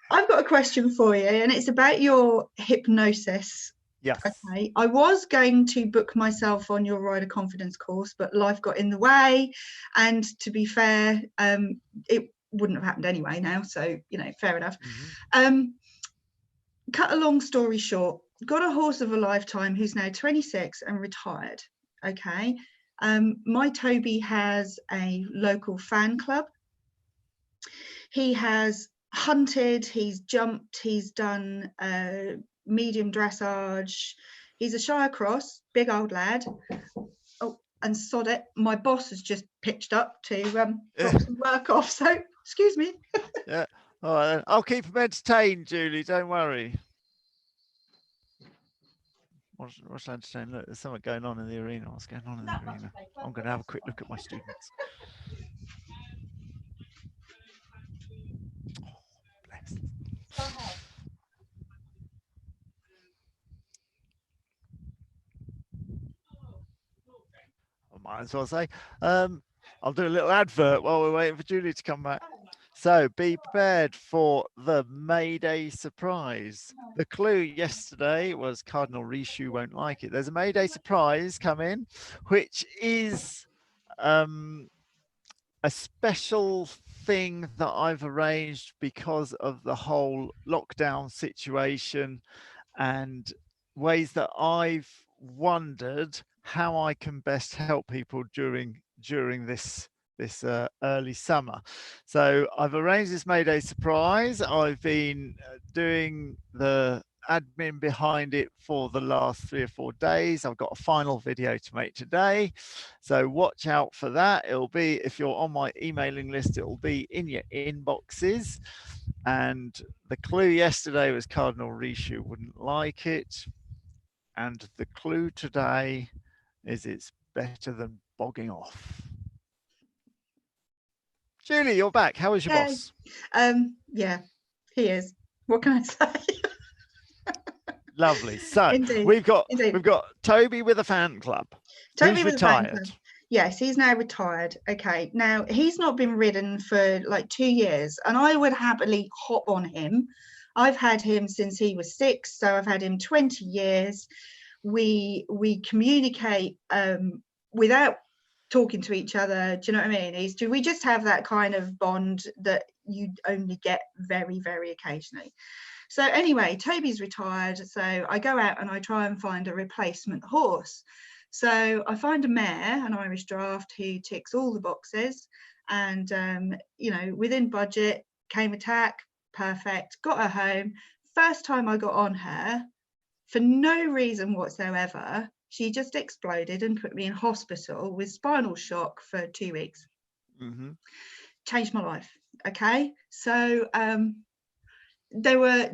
I've got a question for you, and it's about your hypnosis. Yes. Okay. I was going to book myself on your rider confidence course, but life got in the way. And to be fair, it wouldn't have happened anyway now. So, you know, fair enough. Mm-hmm. Cut a long story short, got a horse of a lifetime who's now 26 and retired. Okay. My Toby has a local fan club. He has hunted, he's jumped, he's done medium dressage. He's a Shire cross, big old lad. Oh, and sod it, my boss has just pitched up to drop some work off. So, excuse me. Yeah. All right, then. I'll keep him entertained, Julie. Don't worry. What's entertaining? Look, there's something going on in the arena. What's going on in the arena? I'm going to have a quick look at my students. Oh, bless. Go ahead. I might as well say. I'll do a little advert while we're waiting for Julie to come back. So be prepared for the May Day surprise. The clue yesterday was Cardinal Rishu won't like it. There's a May Day surprise coming, which is a special thing that I've arranged because of the whole lockdown situation and ways that I've wondered how I can best help people during this early summer. So I've arranged this May Day surprise. I've been doing the admin behind it for the last 3 or 4 days. I've got a final video to make today, so watch out for that. It'll be, if you're on my emailing list, it will be in your inboxes. And the clue yesterday was Cardinal Rishu wouldn't like it, and the clue today is it's better than bogging off. Julie, you're back. How is your boss? Yeah, he is. What can I say? Lovely. So Indeed. we've got Toby with a fan club. Toby who's with a fan retired. club. Yes, he's now retired. Okay, now he's not been ridden for like 2 years, and I would happily hop on him. I've had him since he was 6, so I've had him 20 years. We communicate without talking to each other. Do you know what I mean? We just have that kind of bond that you only get very, very occasionally. So anyway, Toby's retired, so I go out and I try and find a replacement horse. So I find a mare, an Irish draft, who ticks all the boxes, and you know, within budget, came attack, perfect, got her home. First time I got on her, for no reason whatsoever, she just exploded and put me in hospital with spinal shock for 2 weeks. Mm-hmm. Changed my life. Okay, so there were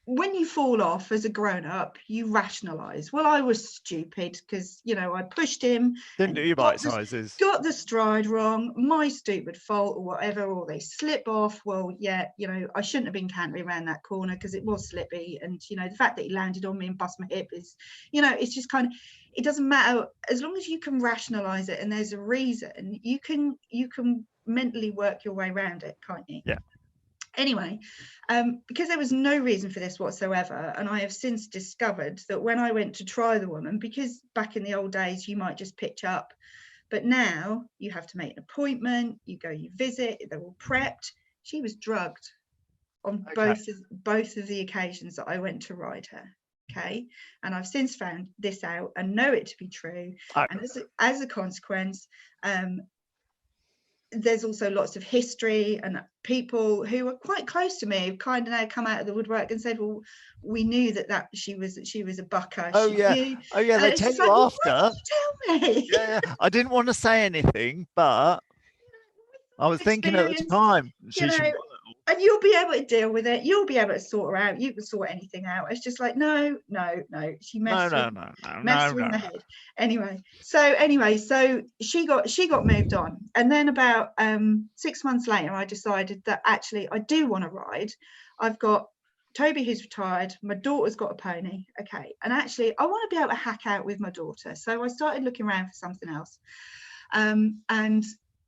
when you fall off as a grown-up, you rationalize. Well, I was stupid because, you know, I pushed him. Didn't do your bite sizes. Got the stride wrong, my stupid fault or whatever, or they slip off. Well, yeah, you know, I shouldn't have been cantering around that corner because it was slippy. And, you know, the fact that he landed on me and bust my hip is, you know, it's just kind of, it doesn't matter. As long as you can rationalize it and there's a reason, you can mentally work your way around it, can't you? Yeah. Anyway, because there was no reason for this whatsoever, and I have since discovered that when I went to try the woman, because back in the old days you might just pitch up, but now you have to make an appointment, you go, you visit, they're all prepped. She was drugged on both of the occasions that I went to ride her. Okay, and I've since found this out and know it to be true. And as a consequence, there's also lots of history, and people who are quite close to me have kind of now come out of the woodwork and said, well, we knew that she was a bucker. Oh yeah, they tell you well, after. why did you tell me? Yeah, I didn't want to say anything, but I was thinking at the time, and you'll be able to deal with it. You'll be able to sort her out. You can sort anything out. It's just like, no. She messed with my head. Anyway, so she got moved on. And then about 6 months later, I decided that actually I do want to ride. I've got Toby, who's retired. My daughter's got a pony. Okay. And actually, I want to be able to hack out with my daughter. So I started looking around for something else. And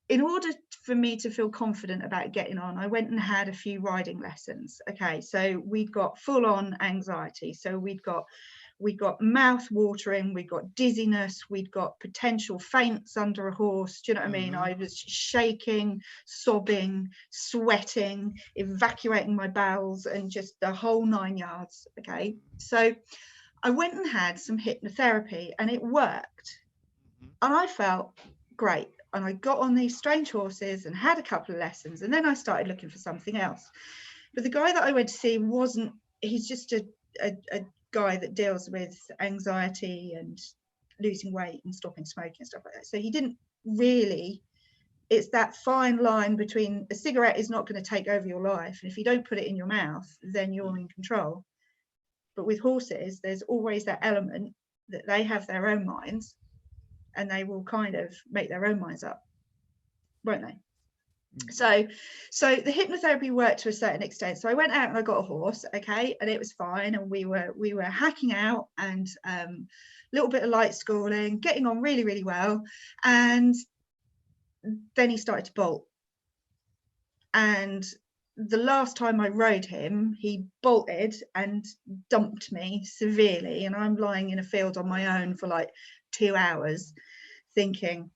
in order for me to feel confident about getting on, I went and had a few riding lessons. Okay, so we'd got full-on anxiety. So we'd got mouth watering, we'd got dizziness, we'd got potential faints under a horse. Do you know what I mean? I was shaking, sobbing, sweating, evacuating my bowels, and just the whole 9 yards. Okay, so I went and had some hypnotherapy, and it worked, and I felt great. And I got on these strange horses and had a couple of lessons, and then I started looking for something else. But the guy that I went to see he's just a guy that deals with anxiety and losing weight and stopping smoking and stuff like that. So he didn't really, it's that fine line between a cigarette is not going to take over your life, and if you don't put it in your mouth, then you're in control. But with horses, there's always that element that they have their own minds, and they will kind of make their own minds up, won't they? So the hypnotherapy worked to a certain extent. So I went out and I got a horse, okay, and it was fine, and we were hacking out, and a little bit of light schooling, getting on really, really well. And then he started to bolt. And the last time I rode him, he bolted and dumped me severely, and I'm lying in a field on my own for like 2 hours thinking,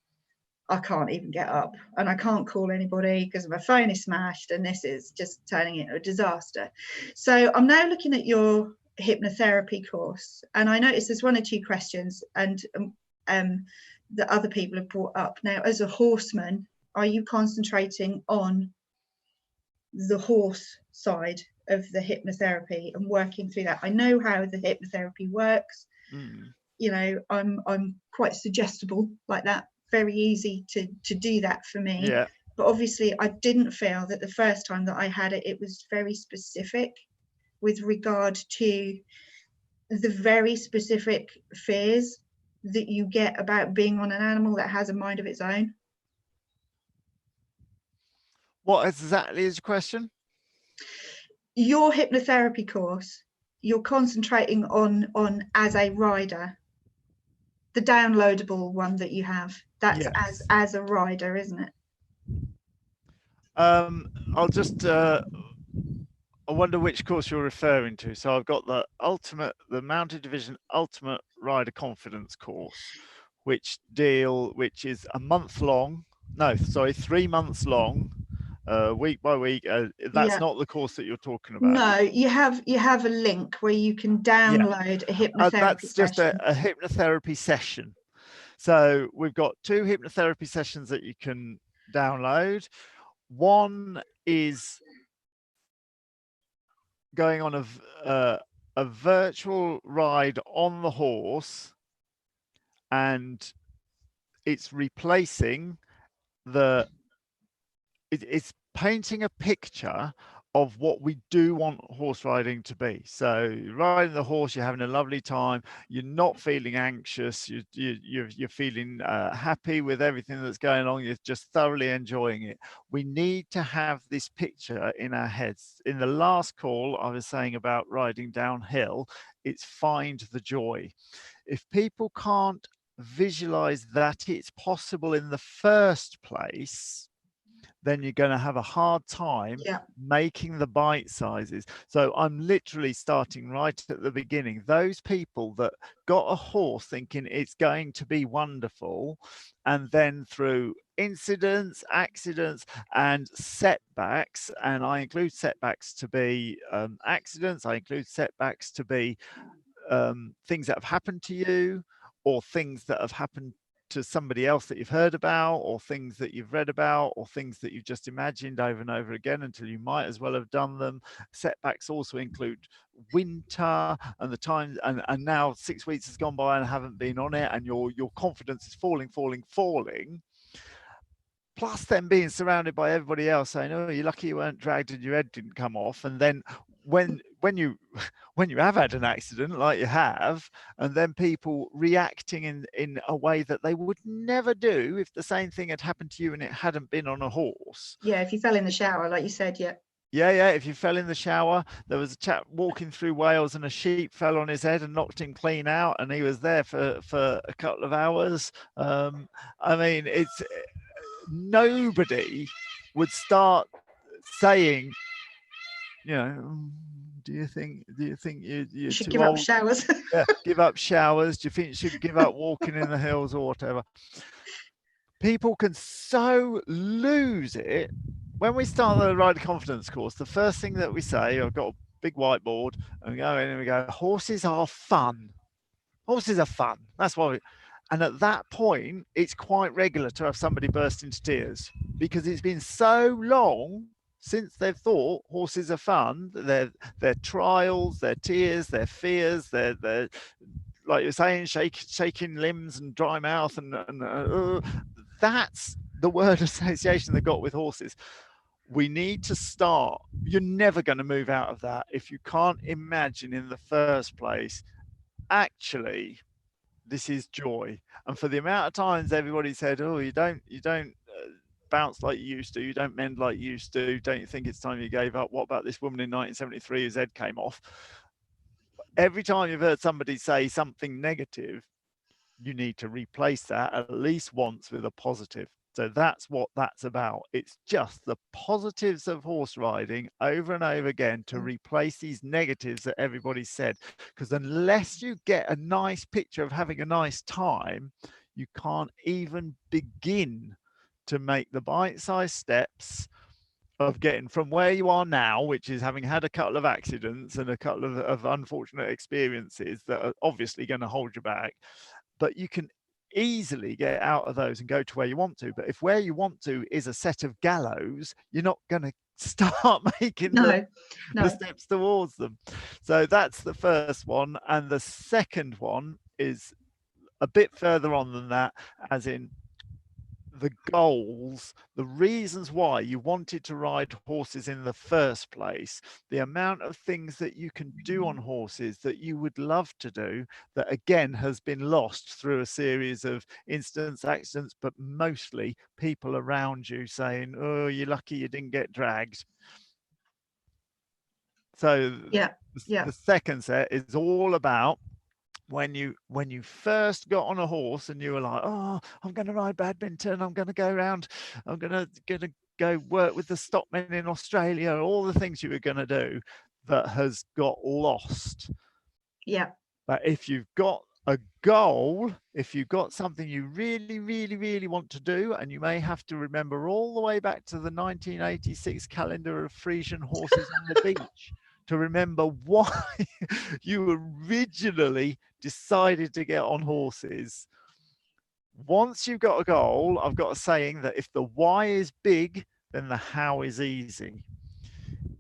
I can't even get up, and I can't call anybody because my phone is smashed, and this is just turning into a disaster. So I'm now looking at your hypnotherapy course, and I noticed there's 1 or 2 questions and that other people have brought up. Now, as a horseman, are you concentrating on the horse side of the hypnotherapy and working through that? I know how the hypnotherapy works. You know, I'm quite suggestible like that, very easy to do that for me. Yeah. But obviously I didn't feel that the first time that I had it, it was very specific with regard to the very specific fears that you get about being on an animal that has a mind of its own. What exactly is your question? Your hypnotherapy course, you're concentrating on as a rider, the downloadable one that you have. That's yes. as a rider, isn't it? I'll just I wonder which course you're referring to. So I've got the Mounted Division Ultimate Rider Confidence course, which is a month long. No, sorry, 3 months long, week by week. That's not the course that you're talking about. No, you have a link where you can download a hypnotherapy that's just session. a hypnotherapy session. So we've got 2 hypnotherapy sessions that you can download. One is going on a virtual ride on the horse, and it's replacing it's painting a picture of what we do want horse riding to be. So riding the horse, you're having a lovely time, you're not feeling anxious, you're feeling happy with everything that's going on, you're just thoroughly enjoying it. We need to have this picture in our heads. In the last call I was saying about riding downhill, it's find the joy. If people can't visualize that it's possible in the first place, then you're going to have a hard time making the bite sizes. So I'm literally starting right at the beginning. Those people that got a horse thinking it's going to be wonderful, and then through incidents, accidents, and setbacks, and I include setbacks to be accidents, I include setbacks to be things that have happened to you, or things that have happened to somebody else that you've heard about, or things that you've read about, or things that you've just imagined over and over again until you might as well have done them. Setbacks also include winter and the times, and now 6 weeks has gone by and I haven't been on it, and your confidence is falling. Plus then being surrounded by everybody else saying, oh, you're lucky you weren't dragged and your head didn't come off. And then when you have had an accident like you have, and then people reacting in a way that they would never do if the same thing had happened to you and it hadn't been on a horse. Yeah, if you fell in the shower, like you said, yeah. Yeah, if you fell in the shower. There was a chap walking through Wales and a sheep fell on his head and knocked him clean out, and he was there for a couple of hours. I mean, it's nobody would start saying, you know, do you think you're should too give old? up showers? Yeah, give up showers. Do you think you should give up walking in the hills or whatever? People can so lose it. When we start the Rider Confidence course, the first thing that we say, I've got a big whiteboard, and we go in and we go, horses are fun. Horses are fun. That's why and at that point, it's quite regular to have somebody burst into tears, because it's been so long since they've thought horses are fun. Their trials, their tears, their fears, their like you're saying, shaking limbs and dry mouth, and that's the word association they got with horses. We need to start. You're never going to move out of that if you can't imagine in the first place, actually, this is joy. And for the amount of times everybody said, oh, you don't bounce like you used to, you don't mend like you used to, don't you think it's time you gave up? What about this woman in 1973 whose head came off? Every time you've heard somebody say something negative, you need to replace that at least once with a positive. So that's what that's about. It's just the positives of horse riding over and over again to replace these negatives that everybody said. Because unless you get a nice picture of having a nice time, you can't even begin to make the bite-sized steps of getting from where you are now, which is having had a couple of accidents and a couple of unfortunate experiences that are obviously going to hold you back. But you can easily get out of those and go to where you want to. But if where you want to is a set of gallows, you're not going to start making the steps towards them. So that's the first one. And the second one is a bit further on than that, as in the goals, the reasons why you wanted to ride horses in the first place, the amount of things that you can do on horses that you would love to do, that again has been lost through a series of incidents, accidents, but mostly people around you saying, oh, you're lucky you didn't get dragged. So the second set is all about when you first got on a horse and you were like, oh, I'm going to ride badminton, I'm going to go around, I'm going to go work with the stockmen in Australia, all the things you were going to do, that has got lost. Yeah. But if you've got a goal, if you've got something you really, really, really want to do, and you may have to remember all the way back to the 1986 calendar of Frisian horses on the beach to remember why you originally decided to get on horses. Once you've got a goal, I've got a saying that if the why is big, then the how is easy.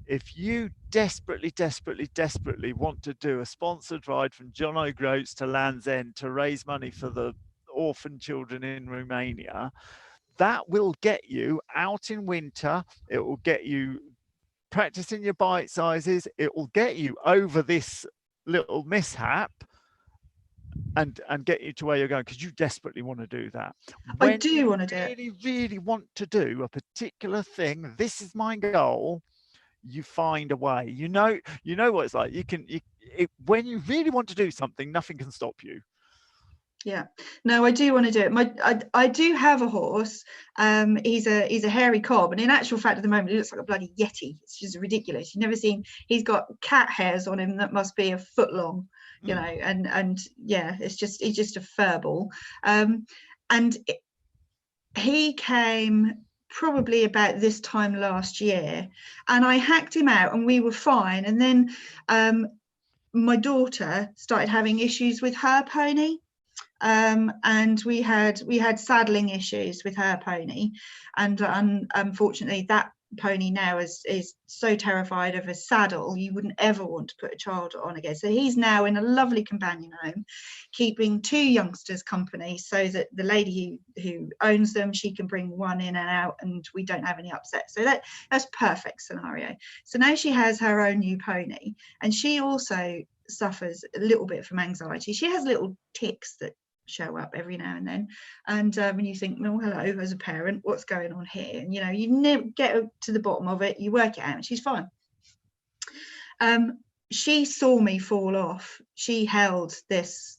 If you desperately, desperately, desperately want to do a sponsored ride from John O'Groats to Land's End to raise money for the orphan children in Romania, that will get you out in winter. It will get you practicing your bite sizes. It will get you over this little mishap and get you to where you're going, because you desperately want to do that. When I do want to do it. Really, really want to do a particular thing. This is my goal. You find a way. You know what it's like. When you really want to do something, nothing can stop you. Yeah, no, I do want to do it. I do have a horse. He's a hairy cob, and in actual fact, at the moment, he looks like a bloody yeti. It's just ridiculous. You've never seen. He's got cat hairs on him that must be a foot long, you know. And yeah, he's just a furball. He came probably about this time last year, and I hacked him out, and we were fine. And then my daughter started having issues with her pony, and we had saddling issues with her pony, and unfortunately that pony now is so terrified of a saddle you wouldn't ever want to put a child on again. So he's now in a lovely companion home, keeping 2 youngsters company, so that the lady who owns them, she can bring one in and out, and we don't have any upset. So that's perfect scenario. So now she has her own new pony, and she also suffers a little bit from anxiety. She has little tics that show up every now and then, and you think, well, hello, as a parent, what's going on here? And you never get to the bottom of it, you work it out, and she's fine. She saw me fall off. She held this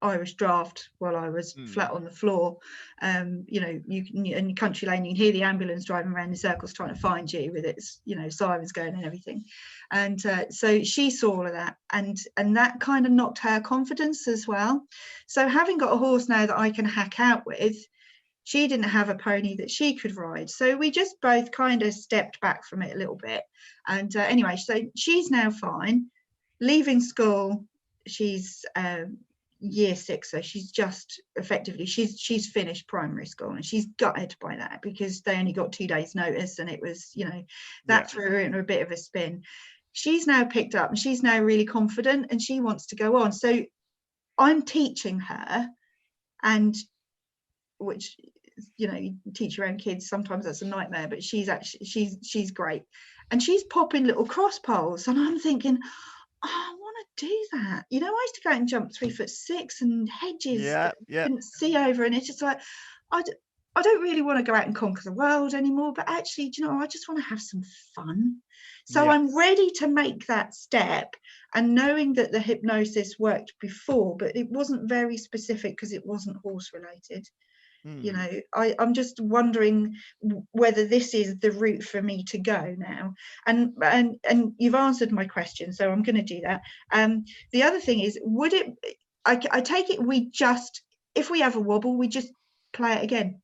Irish draft while I was flat on the floor. You can, in country lane, you can hear the ambulance driving around in circles trying to find you with its sirens going and everything. And so she saw all of that, and that kind of knocked her confidence as well. So having got a horse now that I can hack out with, she didn't have a pony that she could ride, so we just both kind of stepped back from it a little bit. And anyway, so she's now fine. Leaving school, she's year 6, so she's just effectively she's finished primary school, and she's gutted by that because they only got 2 days notice, and it was that threw her into a bit of a spin. She's now picked up, and she's now really confident, and she wants to go on. So I'm teaching her, and which you teach your own kids, sometimes that's a nightmare, but she's great, and she's popping little cross poles, and I'm thinking, oh, I want to do that. I used to go and jump 3'6" and hedges that couldn't see over, and it's just like, I don't really want to go out and conquer the world anymore, but actually, I just want to have some fun. So I'm ready to make that step, and knowing that the hypnosis worked before, but it wasn't very specific because it wasn't horse related. I'm just wondering whether this is the route for me to go now. And you've answered my question, so I'm going to do that. The other thing is, I take it if we have a wobble, we just play it again.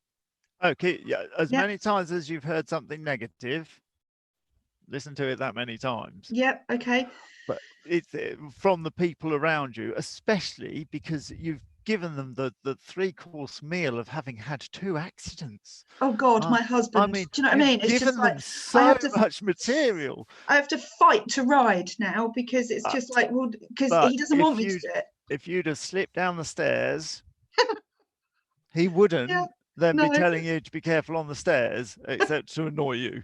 Okay, as many times as you've heard something negative, listen to it that many times. Yep, okay. But it's from the people around you, especially because you've given them the 3-course meal of having had 2 accidents. Oh God, my husband. I mean, do you know what I mean? It's given just like them so much material. I have to fight to ride now, because it's just like, well, because he doesn't want me to do it. If you'd have slipped down the stairs, he wouldn't then be telling you to be careful on the stairs, except to annoy you.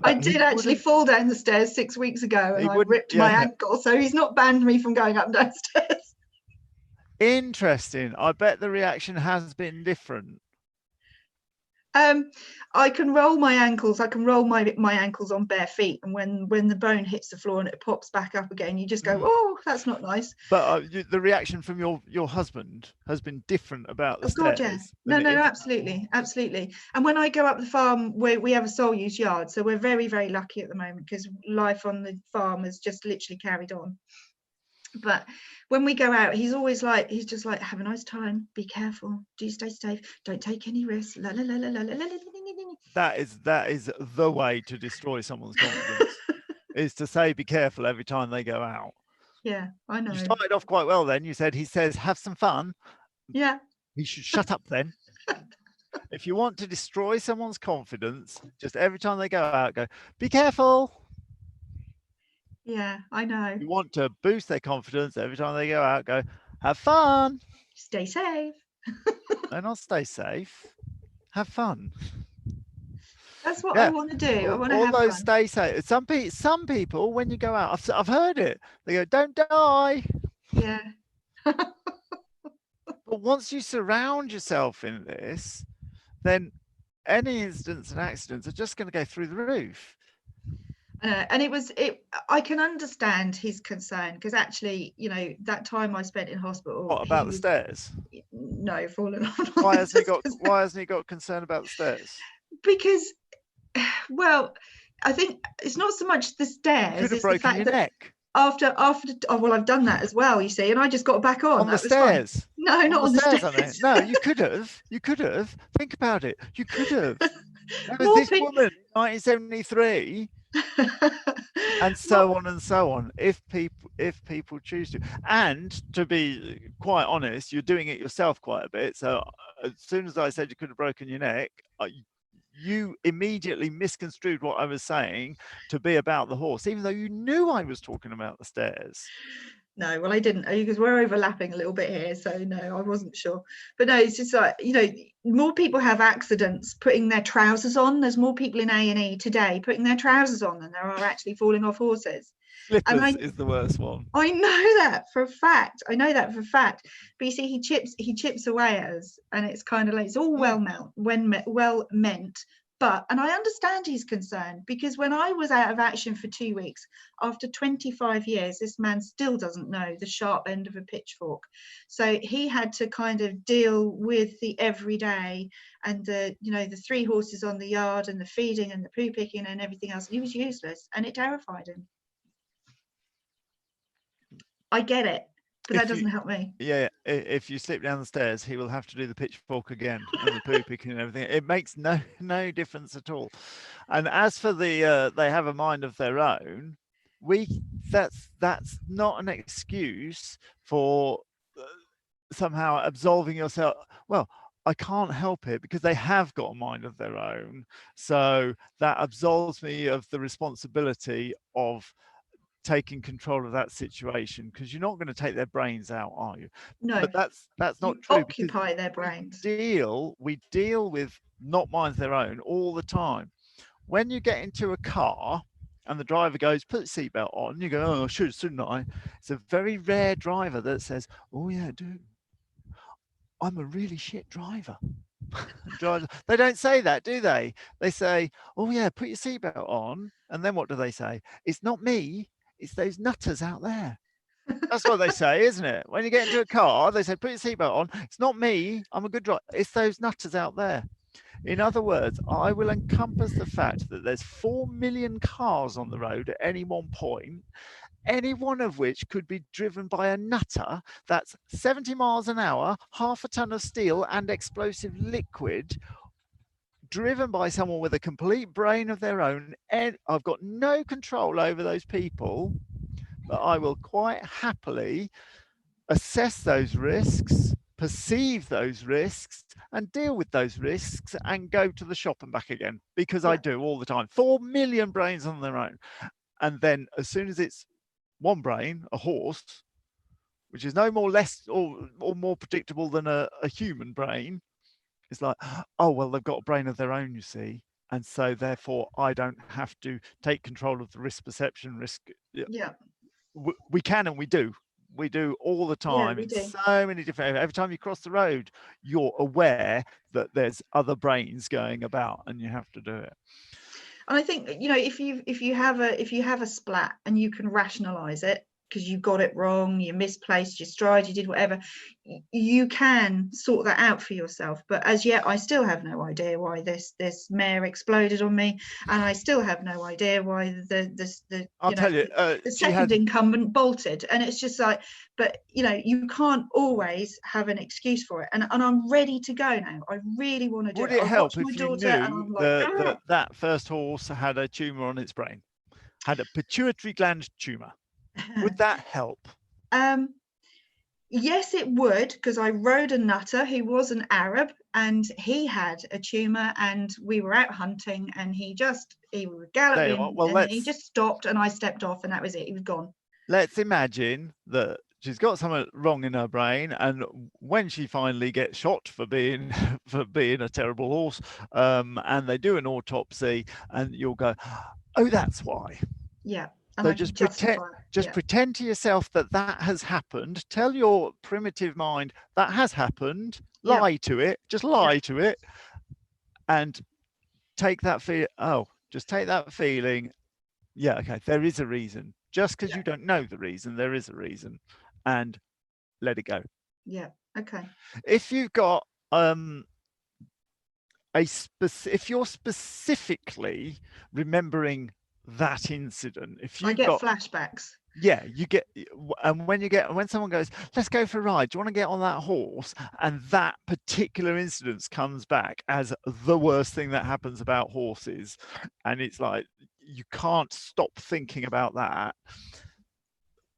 But I did actually fall down the stairs 6 weeks ago, and I ripped my ankle, so he's not banned me from going up and downstairs. Interesting. I bet the reaction has been different. I can roll my ankles. I can roll my ankles on bare feet, and when the bone hits the floor and it pops back up again, you just go, "Oh, that's not nice." But the reaction from your husband has been different about the stairs. God, yeah. No, absolutely. And when I go up the farm, we have a sole use yard, so we're very, very lucky at the moment because life on the farm has just literally carried on. But when we go out, he's just like, have a nice time, be careful, do stay safe, don't take any risks, la la la la la la la. That is the way to destroy someone's confidence, is to say be careful every time they go out. Yeah, I know. You started off quite well then. You said he says have some fun. Yeah. He should shut up then. If you want to destroy someone's confidence, just every time they go out, go, be careful. Yeah, I know. You want to boost their confidence every time they go out, go, have fun. Stay safe. No, not stay safe. Have fun. That's what I want to do. I want to have those fun. Stay safe. Some people, when you go out, I've heard it. They go, don't die. Yeah. But once you surround yourself in this, then any incidents and accidents are just going to go through the roof. And I can understand his concern, because actually, that time I spent in hospital. What about the stairs? No, falling on. Why hasn't he got concern about the stairs? Because, well, I think it's not so much the stairs. You could have it's broken the fact your that neck. After well, I've done that as well, you see, and I just got back on. On the stairs. No, not on the stairs. No, you could have. Think about it. You could have. There was this woman in 1973, and so on and so on, if people choose to. And to be quite honest, you're doing it yourself quite a bit. So as soon as I said you could have broken your neck, you immediately misconstrued what I was saying to be about the horse, even though you knew I was talking about the stairs. No, well, I didn't, because we're overlapping a little bit here, so no, I wasn't sure. But no, it's just like, you know, more people have accidents putting their trousers on. There's more people in A&E today putting their trousers on than there are actually falling off horses. Slippers is the worst one. I know that for a fact. I know that for a fact. But you see, he chips away at us, and it's kind of like, it's all well meant. But, and I understand his concern, because when I was out of action for 2 weeks, after 25 years, this man still doesn't know the sharp end of a pitchfork. So he had to kind of deal with the everyday and the, you know, the 3 horses on the yard and the feeding and the poo picking and everything else. He was useless, and it terrified him. I get it, but that doesn't help me. Yeah, if you slip down the stairs, he will have to do the pitchfork again and the poo picking and everything. It makes no difference at all. And as for the they have a mind of their own, that's not an excuse for somehow absolving yourself. Well, I can't help it because they have got a mind of their own. So that absolves me of the responsibility of taking control of that situation, because you're not going to take their brains out, are you? No, but that's not you true. occupy their brains. We deal with not minds their own all the time. When you get into a car and the driver goes, put the seatbelt on, you go, oh, shouldn't I? It's a very rare driver that says, oh yeah, I do. I'm a really shit driver. They don't say that, do they? They say, oh yeah, put your seatbelt on. And then what do they say? It's not me, it's those nutters out there. That's what they say, isn't it? When you get into a car, they say, put your seatbelt on. It's not me, I'm a good driver. It's those nutters out there. In other words, I will encompass the fact that there's 4 million cars on the road at any one point, any one of which could be driven by a nutter that's 70 miles an hour, half a ton of steel and explosive liquid, driven by someone with a complete brain of their own. And I've got no control over those people, but I will quite happily assess those risks, perceive those risks, and deal with those risks and go to the shop and back again, because I do all the time. 4 million brains on their own. And then as soon as it's one brain, a horse, which is no more less or more predictable than a human brain, it's like, oh, well, they've got a brain of their own, you see. And so therefore I don't have to take control of the risk perception risk. Yeah. We can, and we do all the time. Yeah, we do. So many different, every time you cross the road, you're aware that there's other brains going about and you have to do it. And I think, you know, if you have a splat and you can rationalize it because you got it wrong, you misplaced your stride, you did whatever, you can sort that out for yourself. But as yet, I still have no idea why this mare exploded on me, and I still have no idea why the second incumbent bolted. And it's just like, but you know, you can't always have an excuse for it. And I'm ready to go now. I really want to do it. Would it help if you knew like, that first horse had a tumor on its brain, had a pituitary gland tumor? Would that help? Yes, it would, because I rode a nutter who was an Arab, and he had a tumor, and we were out hunting, and he was galloping, and he just stopped, and I stepped off, and that was it. He was gone. Let's imagine that she's got something wrong in her brain, and when she finally gets shot for being a terrible horse, and they do an autopsy, and you'll go, oh, that's why. Yeah. So just pretend to yourself that has happened. Tell your primitive mind that has happened. Lie to it. Just lie to it, and take that feel. Oh, just take that feeling. Yeah, okay. There is a reason. Just because you don't know the reason, there is a reason, and let it go. Yeah. Okay. If you've got if you're specifically remembering that incident, if you get flashbacks, you get, and when someone goes, let's go for a ride, do you want to get on that horse, and that particular incident comes back as the worst thing that happens about horses, and it's like, you can't stop thinking about that.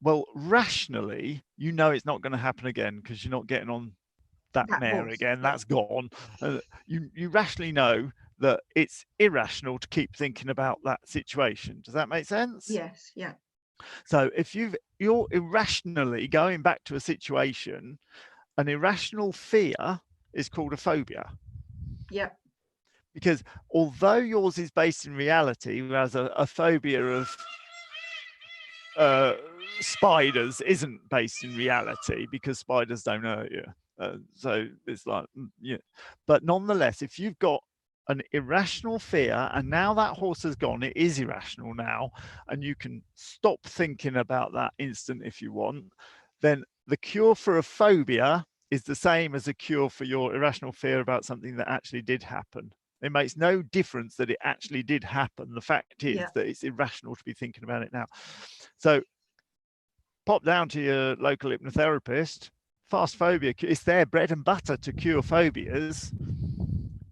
Well, rationally, you know it's not going to happen again because you're not getting on that mare horse, again. yeah. That's gone. You rationally know that it's irrational to keep thinking about that situation. Does that make sense? Yes, yeah. So if you're irrationally going back to a situation, an irrational fear is called a phobia. Yeah. Because although yours is based in reality, whereas a phobia of spiders isn't based in reality because spiders don't hurt you. So it's like, yeah. But nonetheless, if you've got an irrational fear and now that horse has gone, it is irrational now, and you can stop thinking about that instant if you want, then the cure for a phobia is the same as a cure for your irrational fear about something that actually did happen. It makes no difference that it actually did happen. The fact is that it's irrational to be thinking about it now. So pop down to your local hypnotherapist. Fast phobia, it's their bread and butter to cure phobias.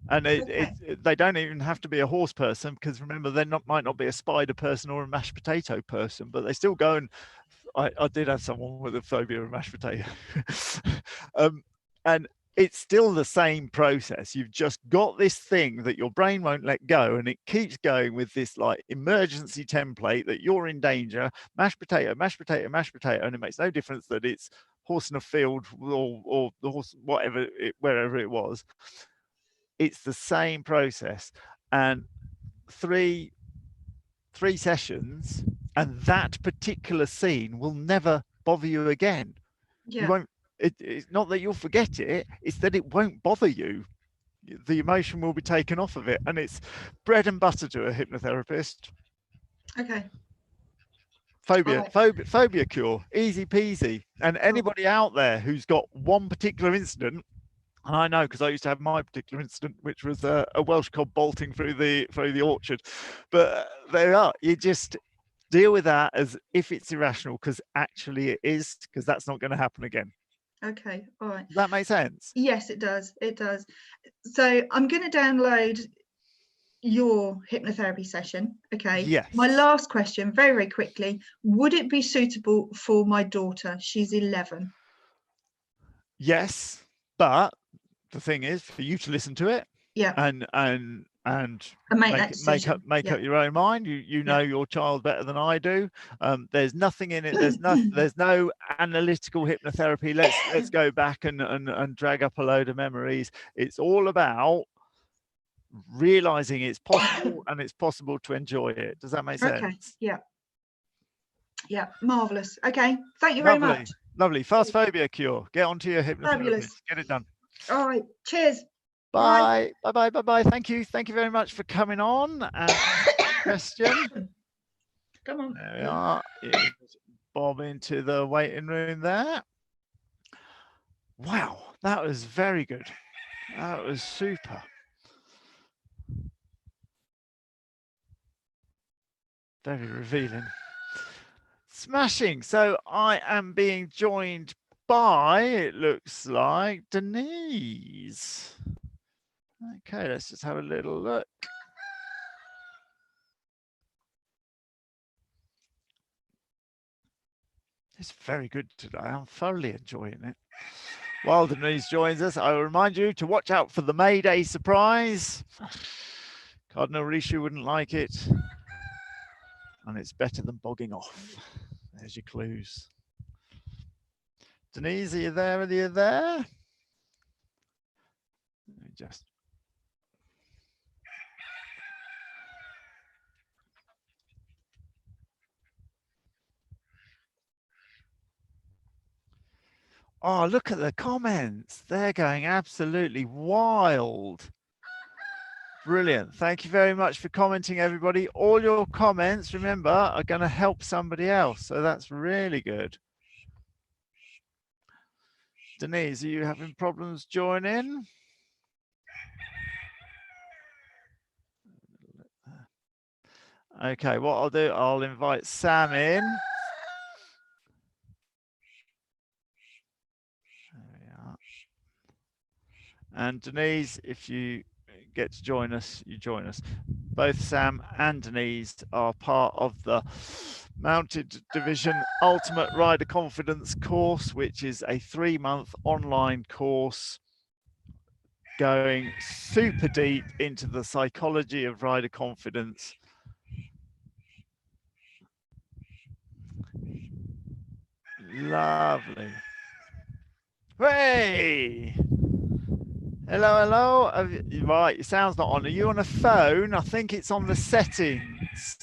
And they don't even have to be a horse person, because remember, they might not be a spider person or a mashed potato person, but they still go and I did have someone with a phobia of mashed potato. And it's still the same process. You've just got this thing that your brain won't let go, and it keeps going with this like emergency template that you're in danger, mashed potato, mashed potato, mashed potato, and it makes no difference that it's horse in a field or the horse, whatever, wherever it was. It's the same process. And three sessions, and that particular scene will never bother you again. You won't. It's not that you'll forget it, it's that it won't bother you. The emotion will be taken off of it, and it's bread and butter to a hypnotherapist. Okay. Phobia cure, easy peasy. And anybody out there who's got one particular incident, and I know because I used to have my particular incident, which was a Welsh cob bolting through the orchard. But there you are. You just deal with that as if it's irrational, because actually it is, because that's not going to happen again. Okay, all right. Does that make sense? Yes, it does. It does. So I'm going to download your hypnotherapy session. Okay. Yes. My last question, very, very quickly. Would it be suitable for my daughter? She's 11. Yes, but the thing is for you to listen to it. Yeah. And make up your own mind. You know your child better than I do. There's nothing in it. There's no analytical hypnotherapy. Let's go back and drag up a load of memories. It's all about realizing it's possible and it's possible to enjoy it. Does that make sense? Okay. Yeah, marvelous. Okay, thank you very much. Lovely. Fast phobia cure. Get onto your hypnotherapist. Fabulous. Get it done. All right, cheers. Bye. Bye. Thank you very much for coming on. And question. Come on. There we are. Bob into the waiting room there. Wow, that was very good. That was super. Very revealing. Smashing. So I am being joined by, it looks like, Denise. Okay, let's just have a little look. It's very good today. I'm thoroughly enjoying it. While Denise joins us, I will remind you to watch out for the May Day surprise. Cardinal Rishu wouldn't like it. And it's better than bogging off. There's your clues. Denise, are you there? Let me just. Oh, look at the comments. They're going absolutely wild. Brilliant. Thank you very much for commenting, everybody. All your comments, remember, are going to help somebody else. So that's really good. Denise, are you having problems joining? Okay, what I'll do, I'll invite Sam in. There we are. And Denise, if you get to join us, you join us. both Sam and Denise are part of the Mounted Division Ultimate Rider Confidence course, which is a 3-month online course going super deep into the psychology of rider confidence. Lovely. Hey! Hello, hello. Right, your sound's not on. Are you on a phone? I think it's on the settings.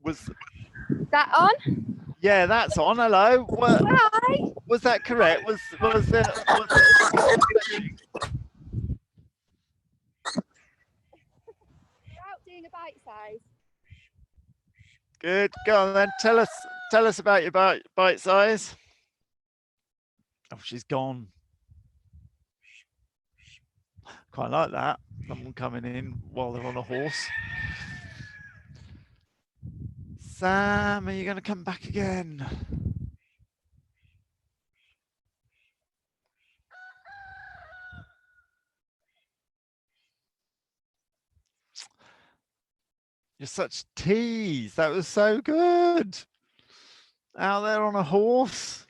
Was that on? Yeah, that's on. Hello. What, Hi. was that correct? Was it? We're out doing a bite size. Good. Go on then. Tell us about your bite size. Oh, she's gone. Quite like that. Someone coming in while they're on a horse. Sam, are you going to come back again? You're such tease. That was so good. Out there on a horse.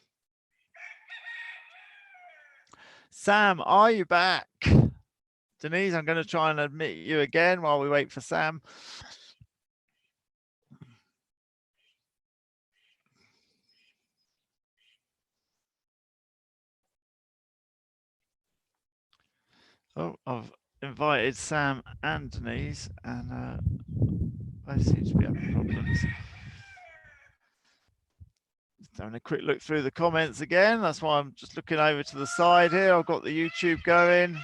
Sam, are you back? Denise, I'm going to try and admit you again while we wait for Sam. Oh, I've invited Sam and Denise, and both seem to be having problems. Just having a quick look through the comments again. That's why I'm just looking over to the side here. I've got the YouTube going.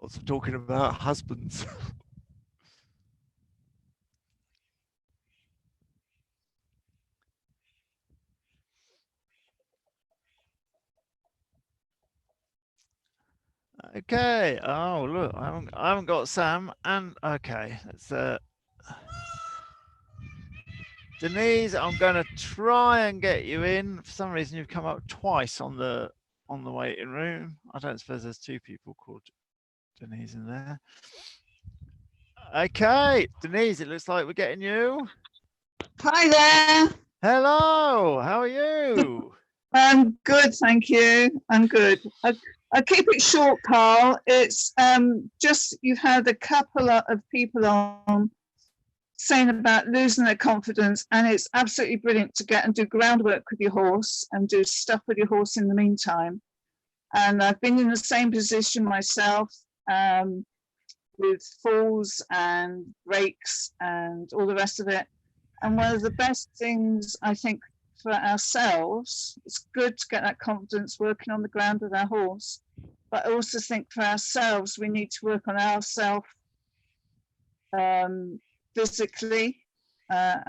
Also talking about husbands. Okay. Oh, look, I haven't got Sam. And okay, let's Denise, I'm going to try and get you in. For some reason, you've come up twice on the waiting room. I don't suppose there's 2 people called Denise in there. Okay, Denise, it looks like we're getting you. Hi there. Hello, how are you? I'm good, thank you. I'm good. I keep it short, Carl. It's just you've had a couple of people on saying about losing their confidence, and it's absolutely brilliant to get and do groundwork with your horse and do stuff with your horse in the meantime. And I've been in the same position myself with falls and breaks and all the rest of it. And one of the best things I think for ourselves, it's good to get that confidence working on the ground with our horse, but I also think for ourselves, we need to work on ourselves physically,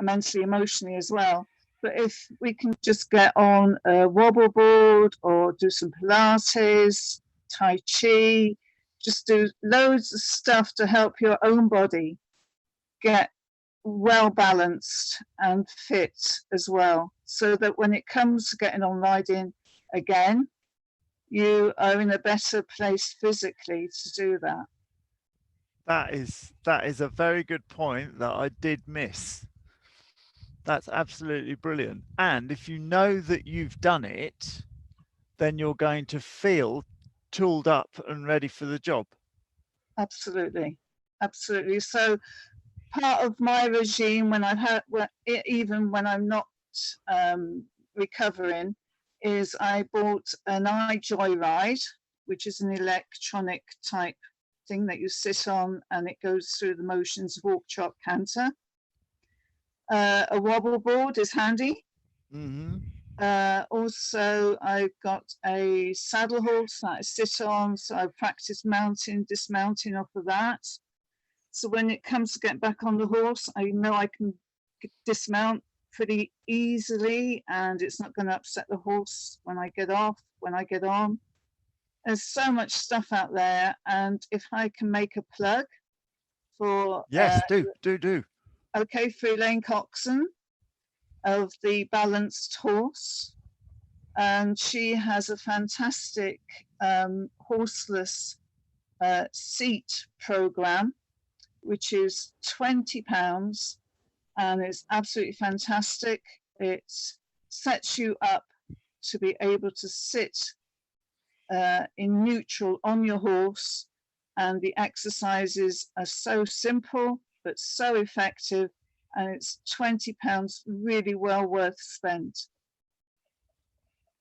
mentally, emotionally as well. But if we can just get on a wobble board or do some Pilates, Tai Chi, just do loads of stuff to help your own body get well balanced and fit as well, so that when it comes to getting on riding again, you are in a better place physically to do that. That is a very good point that I did miss. That's absolutely brilliant. And if you know that you've done it, then you're going to feel tooled up and ready for the job. Absolutely, absolutely. So part of my regime when I've had, even when I'm not recovering, is I bought an iJoyride, which is an electronic type thing that you sit on and it goes through the motions of walk, trot, canter. A wobble board is handy. Mm-hmm. Also, I've got a saddle horse that I sit on, so I practice mounting, dismounting off of that. So when it comes to getting back on the horse, I know I can dismount pretty easily and it's not going to upset the horse when I get off, when I get on. There's so much stuff out there, and if I can make a plug for Yes, do. okay, for Elaine Coxon of the Balanced Horse. And she has a fantastic horseless seat program, which is £20, and it's absolutely fantastic. It sets you up to be able to sit in neutral on your horse, and the exercises are so simple but so effective, and it's £20 really well worth spent.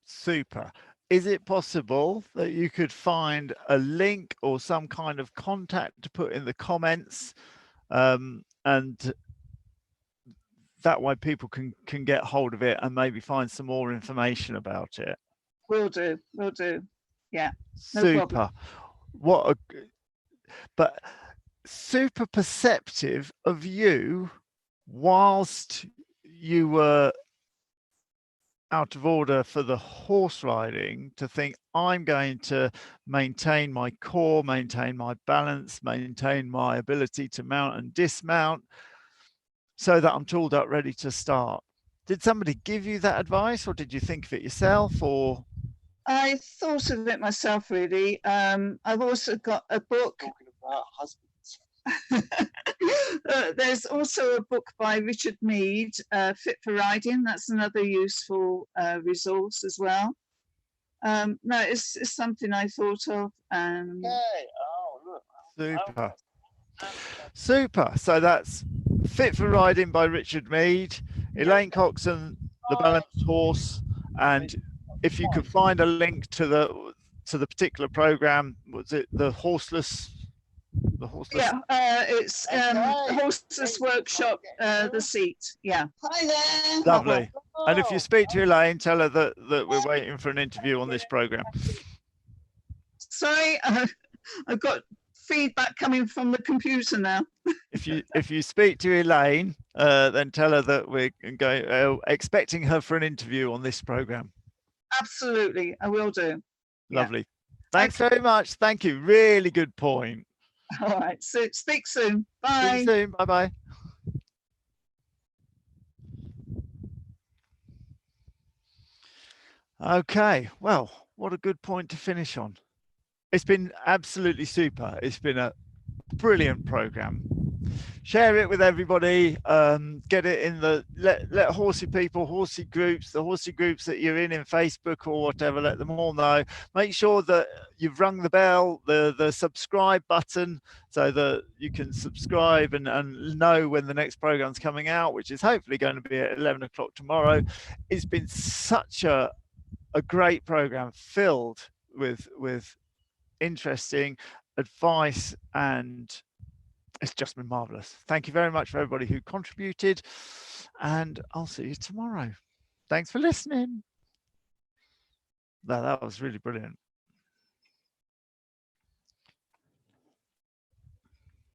Super. Is it possible that you could find a link or some kind of contact to put in the comments, and that way people can get hold of it and maybe find some more information about it? Will do, will do. Yeah, no Super. problem. What a, but super perceptive of you whilst you were out of order for the horse riding, to think I'm going to maintain my core, maintain my balance, maintain my ability to mount and dismount so that I'm tooled up ready to start. Did somebody give you that advice, or did you think of it yourself? Or I thought of it myself, really. I've also got a book. Talking about husbands. There's also a book by Richard Mead, Fit for Riding. That's another useful resource as well. No, it's something I thought of. Okay. Oh, look. super. Super. So that's Fit for Riding by Richard Mead, Elaine Coxon, The Balanced Horse, and if you could find a link to the particular program, was it the horseless? The horseless. Yeah, it's Horseless Workshop, the seat. Yeah. Hi there. Lovely. And if you speak to Elaine, tell her that we're waiting for an interview on this program. Sorry, I've got feedback coming from the computer now. If you speak to Elaine, then tell her that we're going expecting her for an interview on this program. Absolutely, I will do. Lovely. Yeah. Thanks very much. Thank you. Really good point. All right. So speak soon. See Bye. you soon. Bye bye. Okay. Well, what a good point to finish on. It's been absolutely super. It's been a brilliant program. Share it with everybody. Get it in the let horsey people, horsey groups, the horsey groups that you're in Facebook or whatever, let them all know. Make sure that you've rung the bell, the subscribe button, so that you can subscribe and know when the next program's coming out, which is hopefully going to be at 11 o'clock tomorrow. It's been such a great program, filled with interesting advice, and it's just been marvelous. Thank you very much for everybody who contributed, and I'll see you tomorrow. Thanks for listening. No, that was really brilliant.